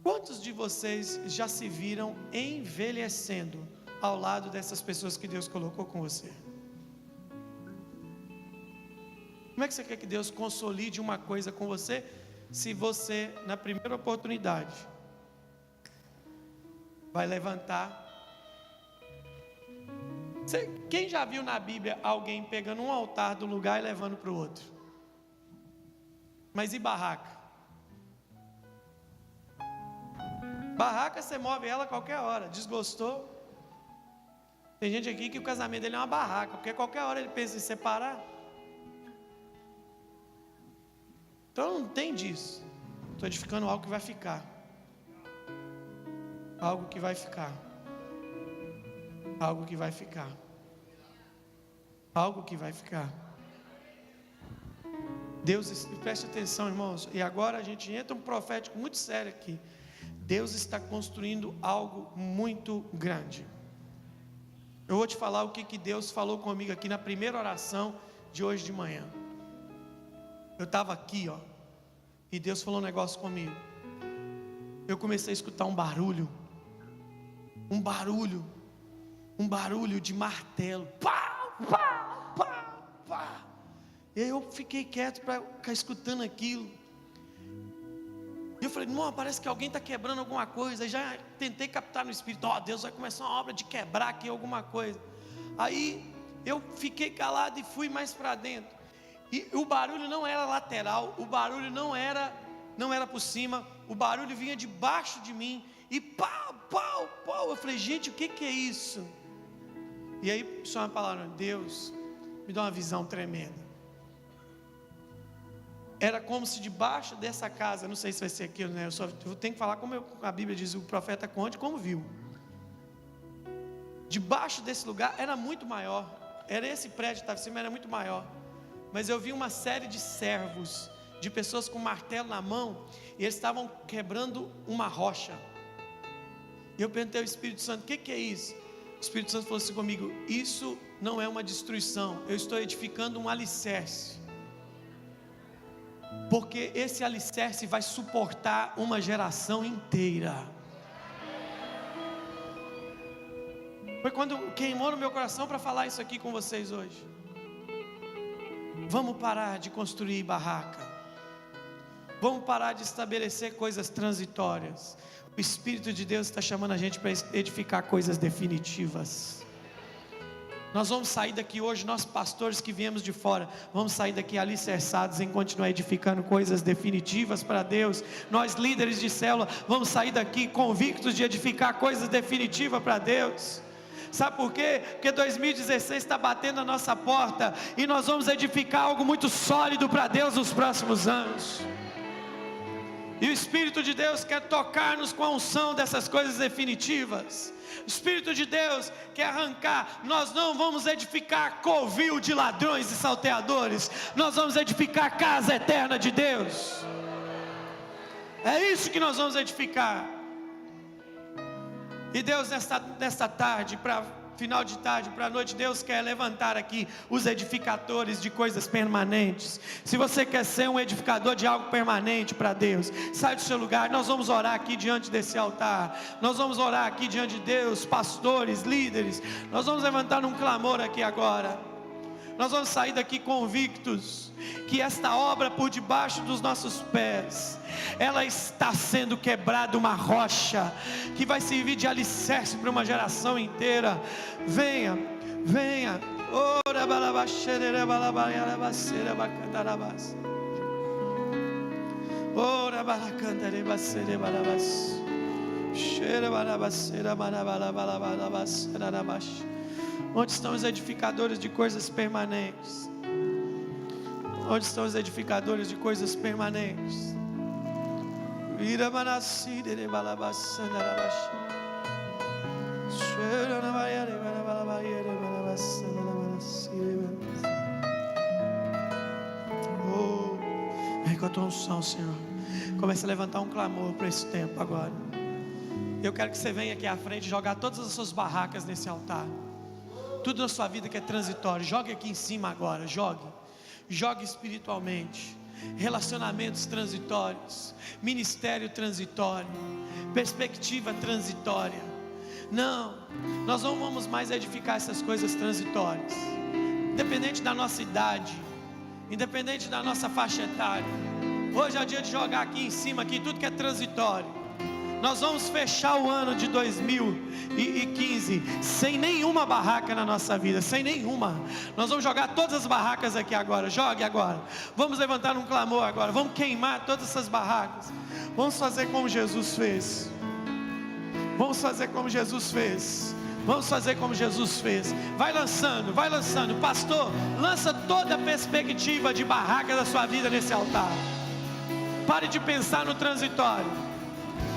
quantos de vocês já se viram envelhecendo ao lado dessas pessoas que Deus colocou com você? Como é que você quer que Deus consolide uma coisa com você, se você, na primeira oportunidade, vai levantar? Quem já viu na Bíblia alguém pegando um altar do lugar e levando para o outro? Mas e barraca? Barraca você move ela a qualquer hora. Desgostou? Tem gente aqui que o casamento dele é uma barraca, porque a qualquer hora ele pensa em separar. Então não tem disso. Estou edificando algo que vai ficar. Algo que vai ficar. Algo que vai ficar. Algo que vai ficar. Deus, preste atenção, irmãos. E agora a gente entra um profético muito sério aqui. Deus está construindo algo muito grande. Eu vou te falar o que Deus falou comigo aqui na primeira oração de hoje de manhã. Eu estava aqui, e Deus falou um negócio comigo. Eu comecei a escutar um barulho de martelo. Pá, pá, pá, pá. E aí eu fiquei quieto para ficar escutando aquilo. E eu falei: não, parece que alguém está quebrando alguma coisa. Aí já tentei captar no espírito: Deus vai começar uma obra de quebrar aqui alguma coisa. Aí eu fiquei calado e fui mais para dentro. E o barulho não era lateral, o barulho não era por cima, o barulho vinha debaixo de mim. E pau, pau, pau. Eu falei: gente, o que é isso? E aí só uma palavra: Deus me dá uma visão tremenda. Era como se debaixo dessa casa, não sei se vai ser aquilo, né? Eu tenho que falar como a Bíblia diz: o profeta conte como viu. Debaixo desse lugar era muito maior. Era esse prédio que estava em cima, era muito maior. Mas eu vi uma série de servos, de pessoas com martelo na mão, e eles estavam quebrando uma rocha. E eu perguntei ao Espírito Santo: o que é isso? O Espírito Santo falou assim comigo: isso não é uma destruição, eu estou edificando um alicerce. Porque esse alicerce vai suportar uma geração inteira. Foi quando queimou no meu coração para falar isso aqui com vocês hoje. Vamos parar de construir barraca. Vamos parar de estabelecer coisas transitórias. O Espírito de Deus está chamando a gente para edificar coisas definitivas. Nós vamos sair daqui hoje, nós pastores que viemos de fora, vamos sair daqui alicerçados em continuar edificando coisas definitivas para Deus. Nós líderes de célula, vamos sair daqui convictos de edificar coisas definitivas para Deus. Sabe por quê? Porque 2016 está batendo a nossa porta, e nós vamos edificar algo muito sólido para Deus nos próximos anos. E o Espírito de Deus quer tocar-nos com a unção dessas coisas definitivas. O Espírito de Deus quer arrancar. Nós não vamos edificar covil de ladrões e salteadores. Nós vamos edificar a casa eterna de Deus. É isso que nós vamos edificar. E Deus nesta tarde, para final de tarde para a noite, Deus quer levantar aqui os edificadores de coisas permanentes. Se você quer ser um edificador de algo permanente para Deus, sai do seu lugar. Nós vamos orar aqui diante desse altar. Nós vamos orar aqui diante de Deus, pastores, líderes. Nós vamos levantar um clamor aqui agora. Nós vamos sair daqui convictos que esta obra por debaixo dos nossos pés, ela está sendo quebrada, uma rocha que vai servir de alicerce para uma geração inteira. Venha, venha. Ora balabaxeira balabaiarabaceira bacandarabas. Ora balacandarebaceira balabas. Cheira balabaceira balabalabalabalabaceira. Onde estão os edificadores de coisas permanentes? Onde estão os edificadores de coisas permanentes? Oh, vem com a tua unção, Senhor. Comece a levantar um clamor para esse tempo agora. Eu quero que você venha aqui à frente jogar todas as suas barracas nesse altar. Tudo na sua vida que é transitório, jogue aqui em cima agora, jogue espiritualmente, relacionamentos transitórios, ministério transitório, perspectiva transitória. Não, nós não vamos mais edificar essas coisas transitórias, independente da nossa idade, independente da nossa faixa etária. Hoje é o dia de jogar aqui em cima, aqui, tudo que é transitório. Nós vamos fechar o ano de 2015 sem nenhuma barraca na nossa vida, sem nenhuma. Nós vamos jogar todas as barracas aqui agora, jogue agora. Vamos levantar um clamor agora, vamos queimar todas essas barracas. Vamos fazer como Jesus fez. Vamos fazer como Jesus fez. Vamos fazer como Jesus fez. Vai lançando, pastor, lança toda a perspectiva de barraca da sua vida nesse altar. Pare de pensar no transitório,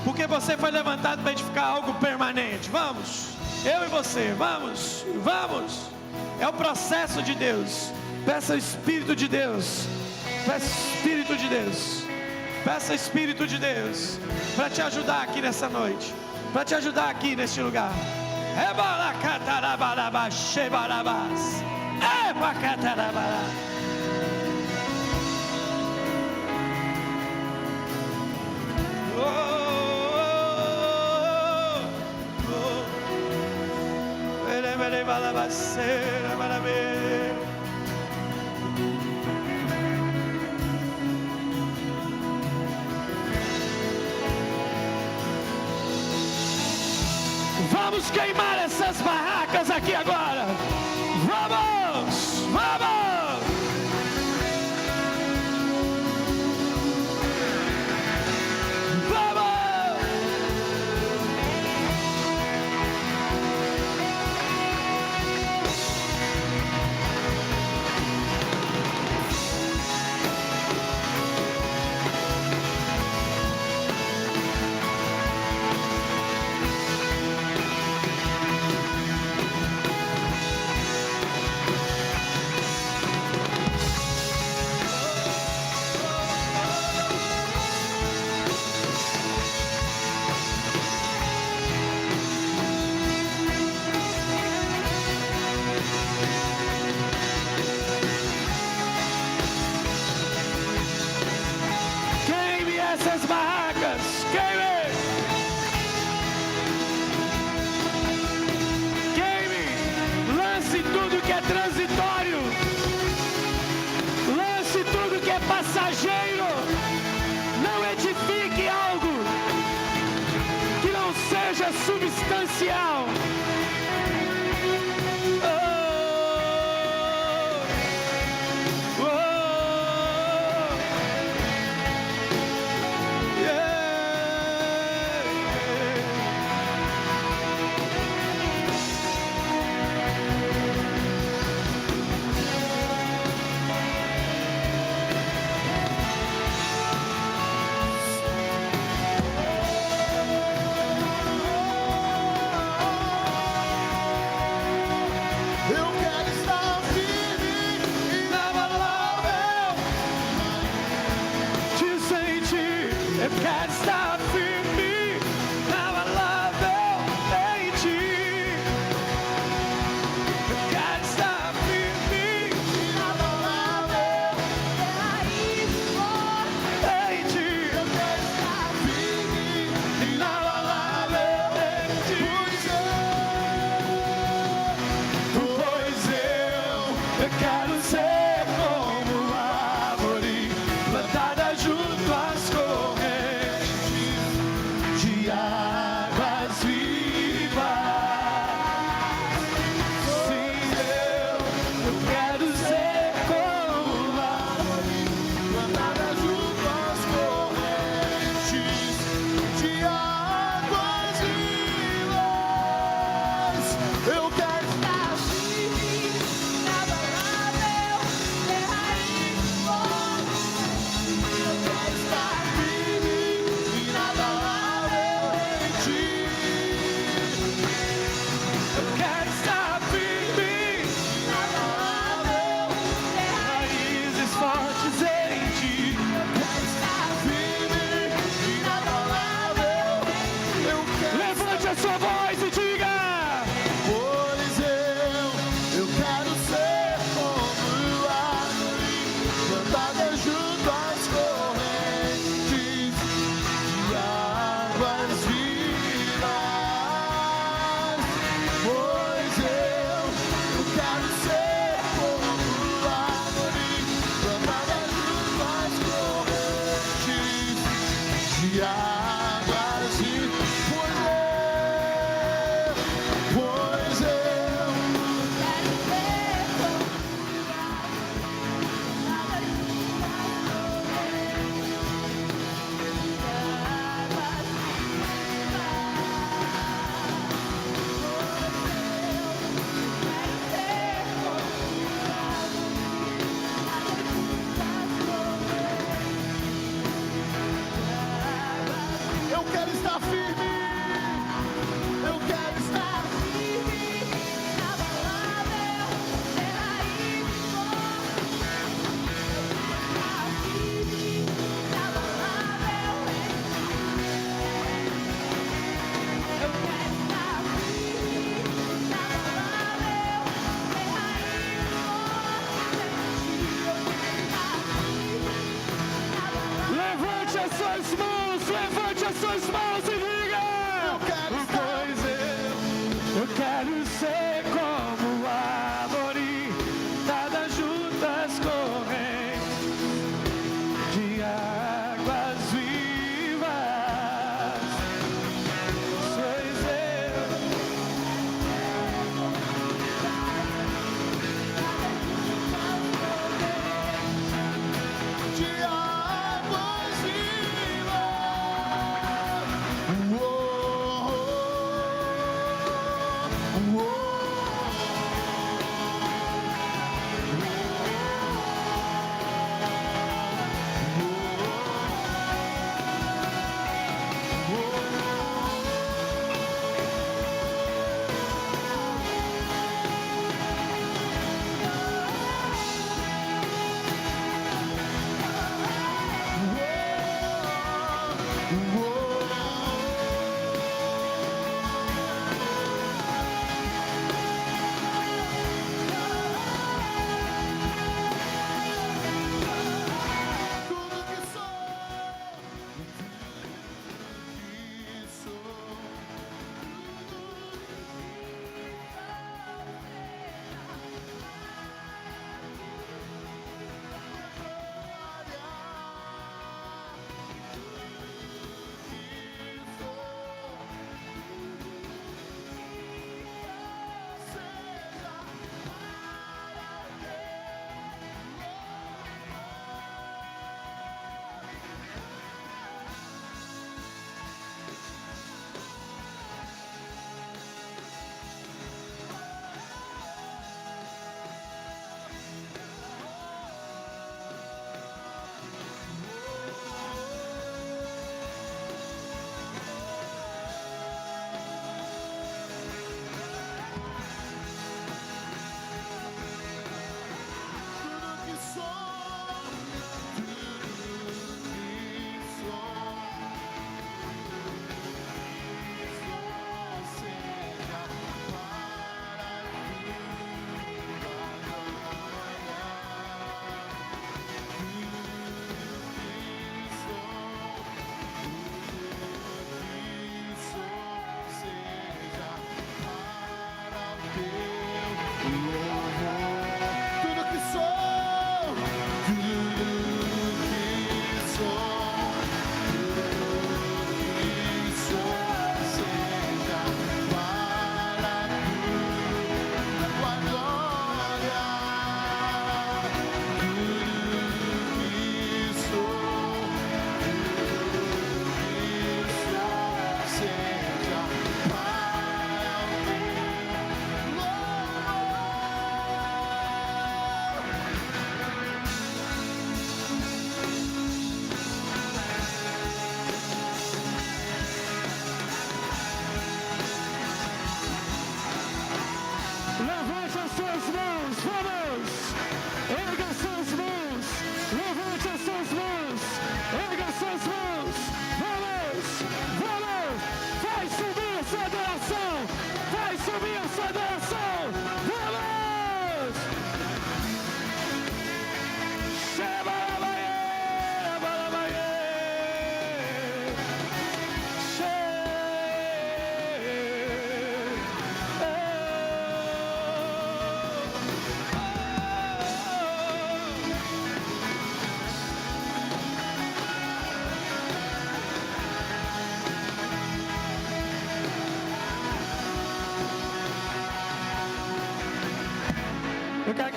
porque você foi levantado para edificar algo permanente. Vamos, eu e você, vamos. É o processo de Deus. Peça o Espírito de Deus. Peça o Espírito de Deus. Peça o Espírito de Deus para te ajudar aqui nessa noite, para te ajudar aqui neste lugar. Vamos queimar essas barracas aqui agora. Vamos. Essas barracas, queime, lance tudo que é transitório, lance tudo que é passageiro, não edifique algo que não seja substancial. Eu quero ser como árvore plantada junto às correntes de águas vivas. Sim, eu quero ser como árvore plantada junto às correntes de águas vivas. Eu quero estar firme, inabalável, ter raiz forte. Eu quero estar firme, inabalável em ti. Eu quero estar firme, inabalável, ter raízes fortes em ti. Eu quero estar firme, inabalável. Eu quero. Levante a sua voz e diga: pois eu quero ser como árvore plantada junto às correntes de águas vivas. Pois eu quero ser como árvore plantada junto às correntes de águas vivas. Pois eu quero ser como eu quero estar firme. Eu quero estar firme, inabalável, ter raiz forte. Eu quero estar firme, inabalável, ter raiz forte. Eu quero estar firme, inabalável. Levante as suas mãos, levante as suas mãos e diga: pois eu quero ser como árvore plantada junto às correntes de águas vivas. Pois de águas vivas. Uou, uou.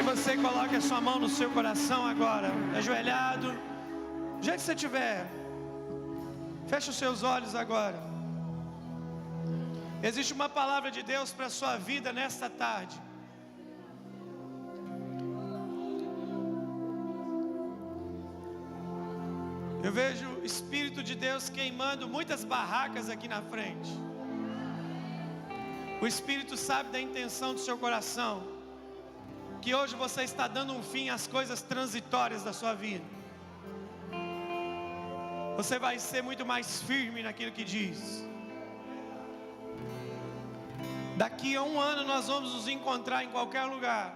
você coloque a sua mão no seu coração agora, ajoelhado, do jeito que você estiver. Feche os seus olhos agora. Existe uma palavra de Deus para a sua vida nesta tarde. Eu vejo o Espírito de Deus queimando muitas barracas aqui na frente. O Espírito sabe da intenção do seu coração, que hoje você está dando um fim às coisas transitórias da sua vida. Você vai ser muito mais firme naquilo que diz. Daqui a um ano nós vamos nos encontrar em qualquer lugar,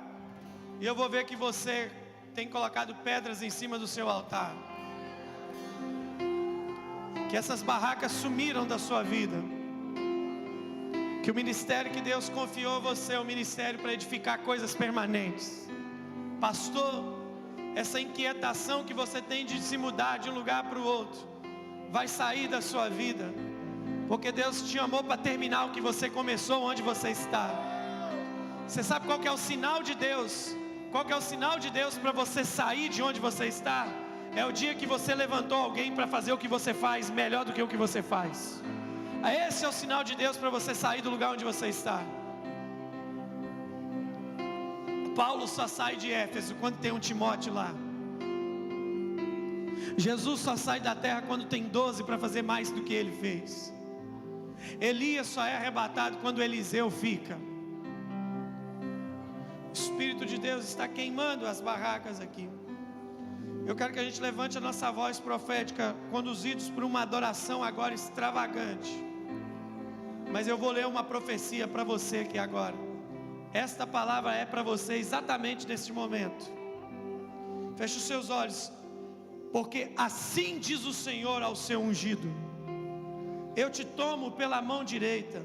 e eu vou ver que você tem colocado pedras em cima do seu altar, que essas barracas sumiram da sua vida, que o ministério que Deus confiou a você é um ministério para edificar coisas permanentes. Pastor, essa inquietação que você tem de se mudar de um lugar para o outro, vai sair da sua vida, porque Deus te amou para terminar o que você começou onde você está. Você sabe qual que é o sinal de Deus? Qual que é o sinal de Deus para você sair de onde você está? É o dia que você levantou alguém para fazer o que você faz melhor do que o que você faz. Esse é o sinal de Deus para você sair do lugar onde você está. Paulo só sai de Éfeso quando tem um Timóteo lá. Jesus só sai da terra quando tem 12 para fazer mais do que ele fez. Elias só é arrebatado quando Eliseu fica. O Espírito de Deus está queimando as barracas aqui. Eu quero que a gente levante a nossa voz profética, conduzidos por uma adoração agora extravagante. Mas eu vou ler uma profecia para você aqui agora. Esta palavra é para você exatamente neste momento. Feche os seus olhos, porque assim diz o Senhor ao seu ungido: eu te tomo pela mão direita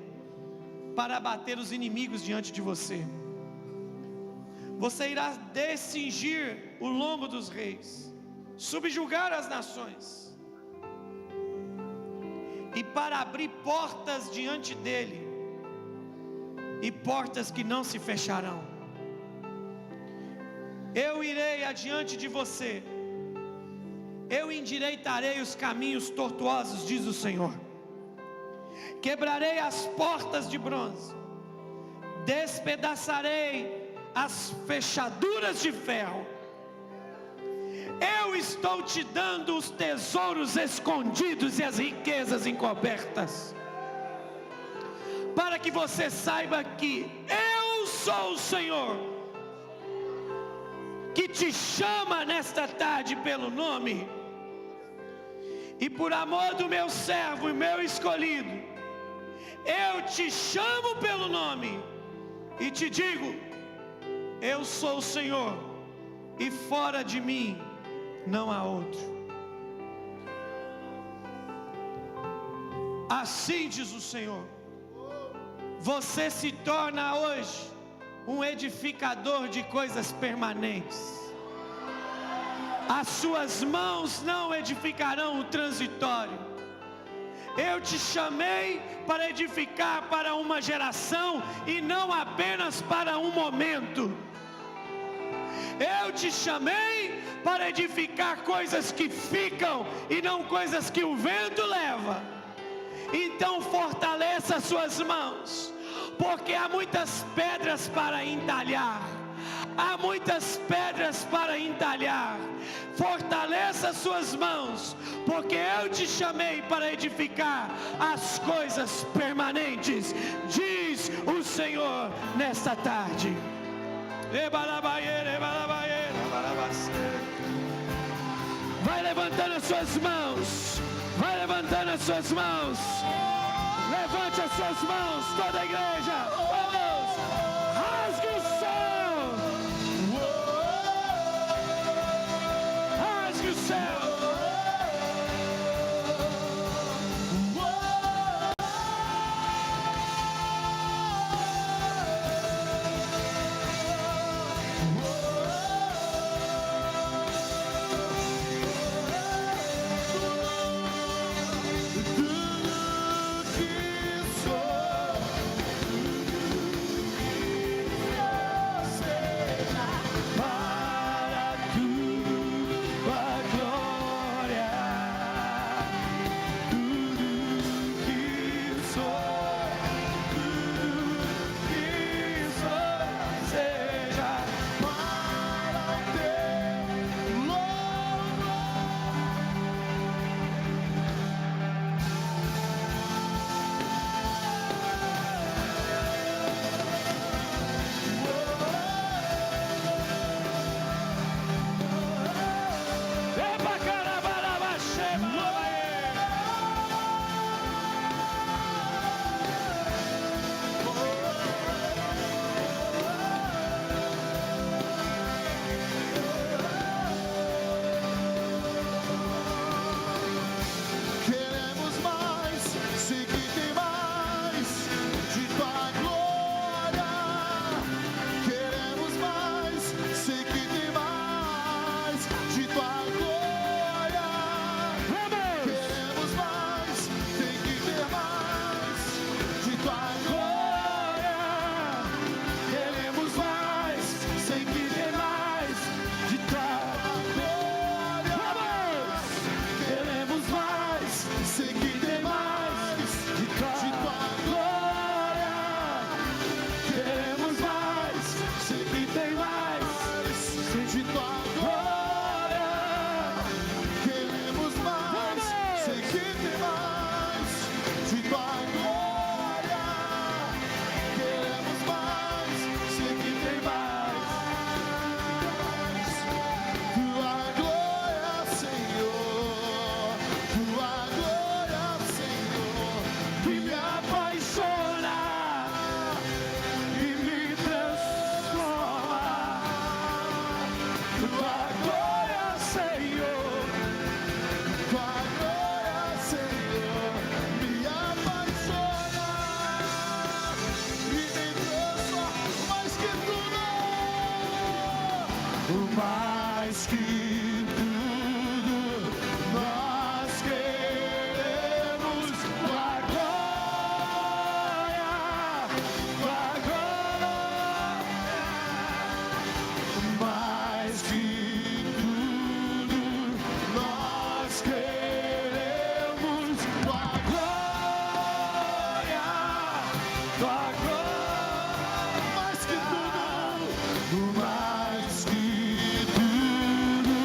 para abater os inimigos diante de você. Você irá descingir o lombo dos reis, subjugar as nações, e para abrir portas diante dele, e portas que não se fecharão. Eu irei adiante de você, eu endireitarei os caminhos tortuosos, diz o Senhor. Quebrarei as portas de bronze, despedaçarei as fechaduras de ferro. Eu estou te dando os tesouros escondidos e as riquezas encobertas, para que você saiba que eu sou o Senhor, que te chama nesta tarde pelo nome, e por amor do meu servo e meu escolhido, eu te chamo pelo nome, e te digo: eu sou o Senhor, e fora de mim não há outro. Assim diz o Senhor: você se torna hoje um edificador de coisas permanentes. As suas mãos não edificarão o transitório. Eu te chamei para edificar para uma geração e não apenas para um momento. Eu te chamei para edificar coisas que ficam e não coisas que o vento leva. Então fortaleça as suas mãos, porque há muitas pedras para entalhar. Há muitas pedras para entalhar. Fortaleça as suas mãos, porque eu te chamei para edificar as coisas permanentes, diz o Senhor nesta tarde. Vai levantando as suas mãos, vai levantando as suas mãos. Levante as suas mãos, toda a igreja. Vamos, rasgue o céu, rasgue o céu. tua glória, Senhor, tua glória, Senhor, me apaixona e me transforma mais que tudo, mais que tudo, nós queremos tua glória, mais que tudo, nós queremos tua glória, mais que tudo, mais que tudo,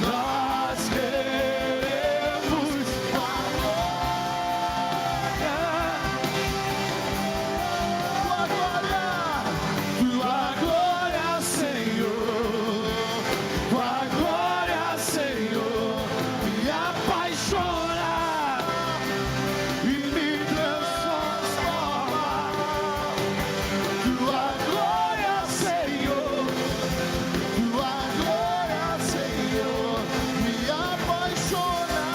nós queremos tua glória, Senhor, tua glória, Senhor, me apaixona e me transforma. Tua glória, Senhor, me apaixona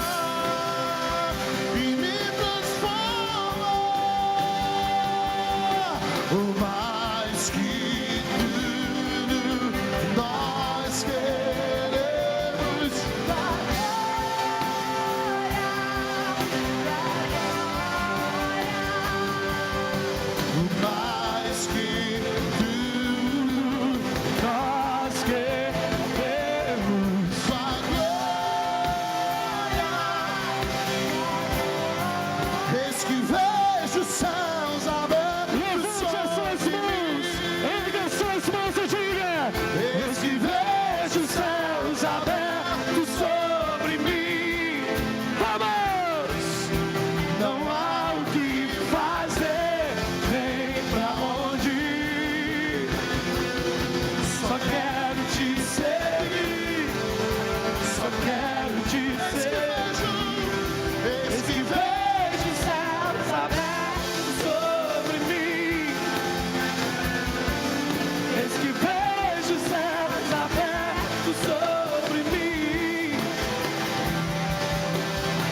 e me transforma. Mais que tudo, nós queremos mais que tudo, nós queremos tua glória. Eis que vejo os céus abertos. Levante as suas mãos, erga as suas mãos e diga: eis que vejo os céus abertos sobre mim. Vamos! Não há o que fazer, nem pra onde ir. Só quero te seguir, só quero te seguir. Eis que vejo os céus abertos sobre mim. Eis que vejo os céus abertos sobre mim.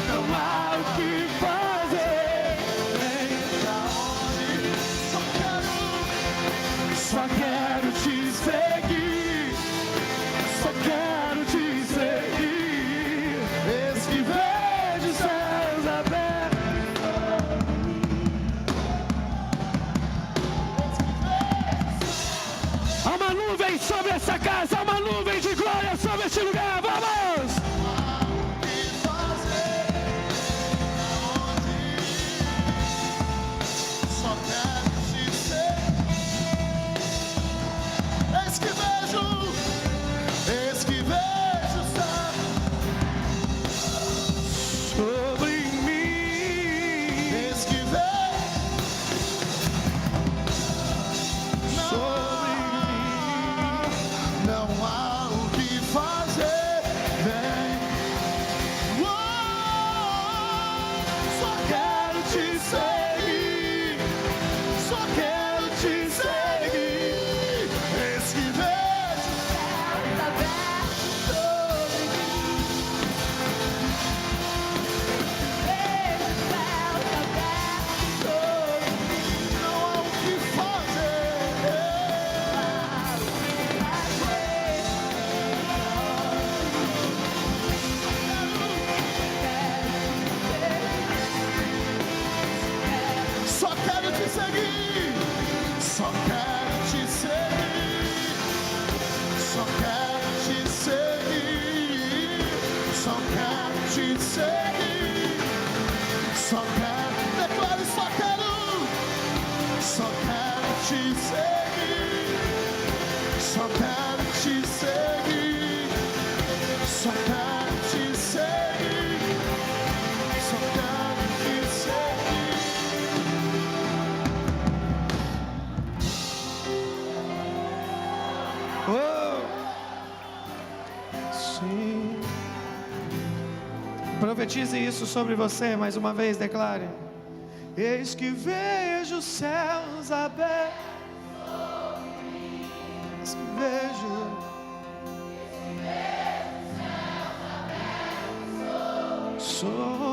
Não há o que fazer, nem pra onde ir. Só quero te seguir, só quero te seguir. Eis que vejo os céus abertos. Há uma nuvem sobre essa casa, há uma nuvem de glória sobre este lugar. Vamos! Só quero te seguir. Eis que vejo o céu sobre mim. Eis que vejo sobre mim. Não há o que fazer, vem. Só quero te seguir, só quero te seguir. Eis que vejo céus abertos sobre mim. Vejo céus abertos sobre mim. Não há o que fazer. Só quero te seguir, só quero te seguir, só quero te seguir, só quero te seguir, só quero, declare, só quero te seguir, só quero te seguir, só quero te seguir, só quero te seguir. Sim. Profetize isso sobre você mais uma vez, declare. Eis que vejo os céus abertos. Eis que vejo. Sou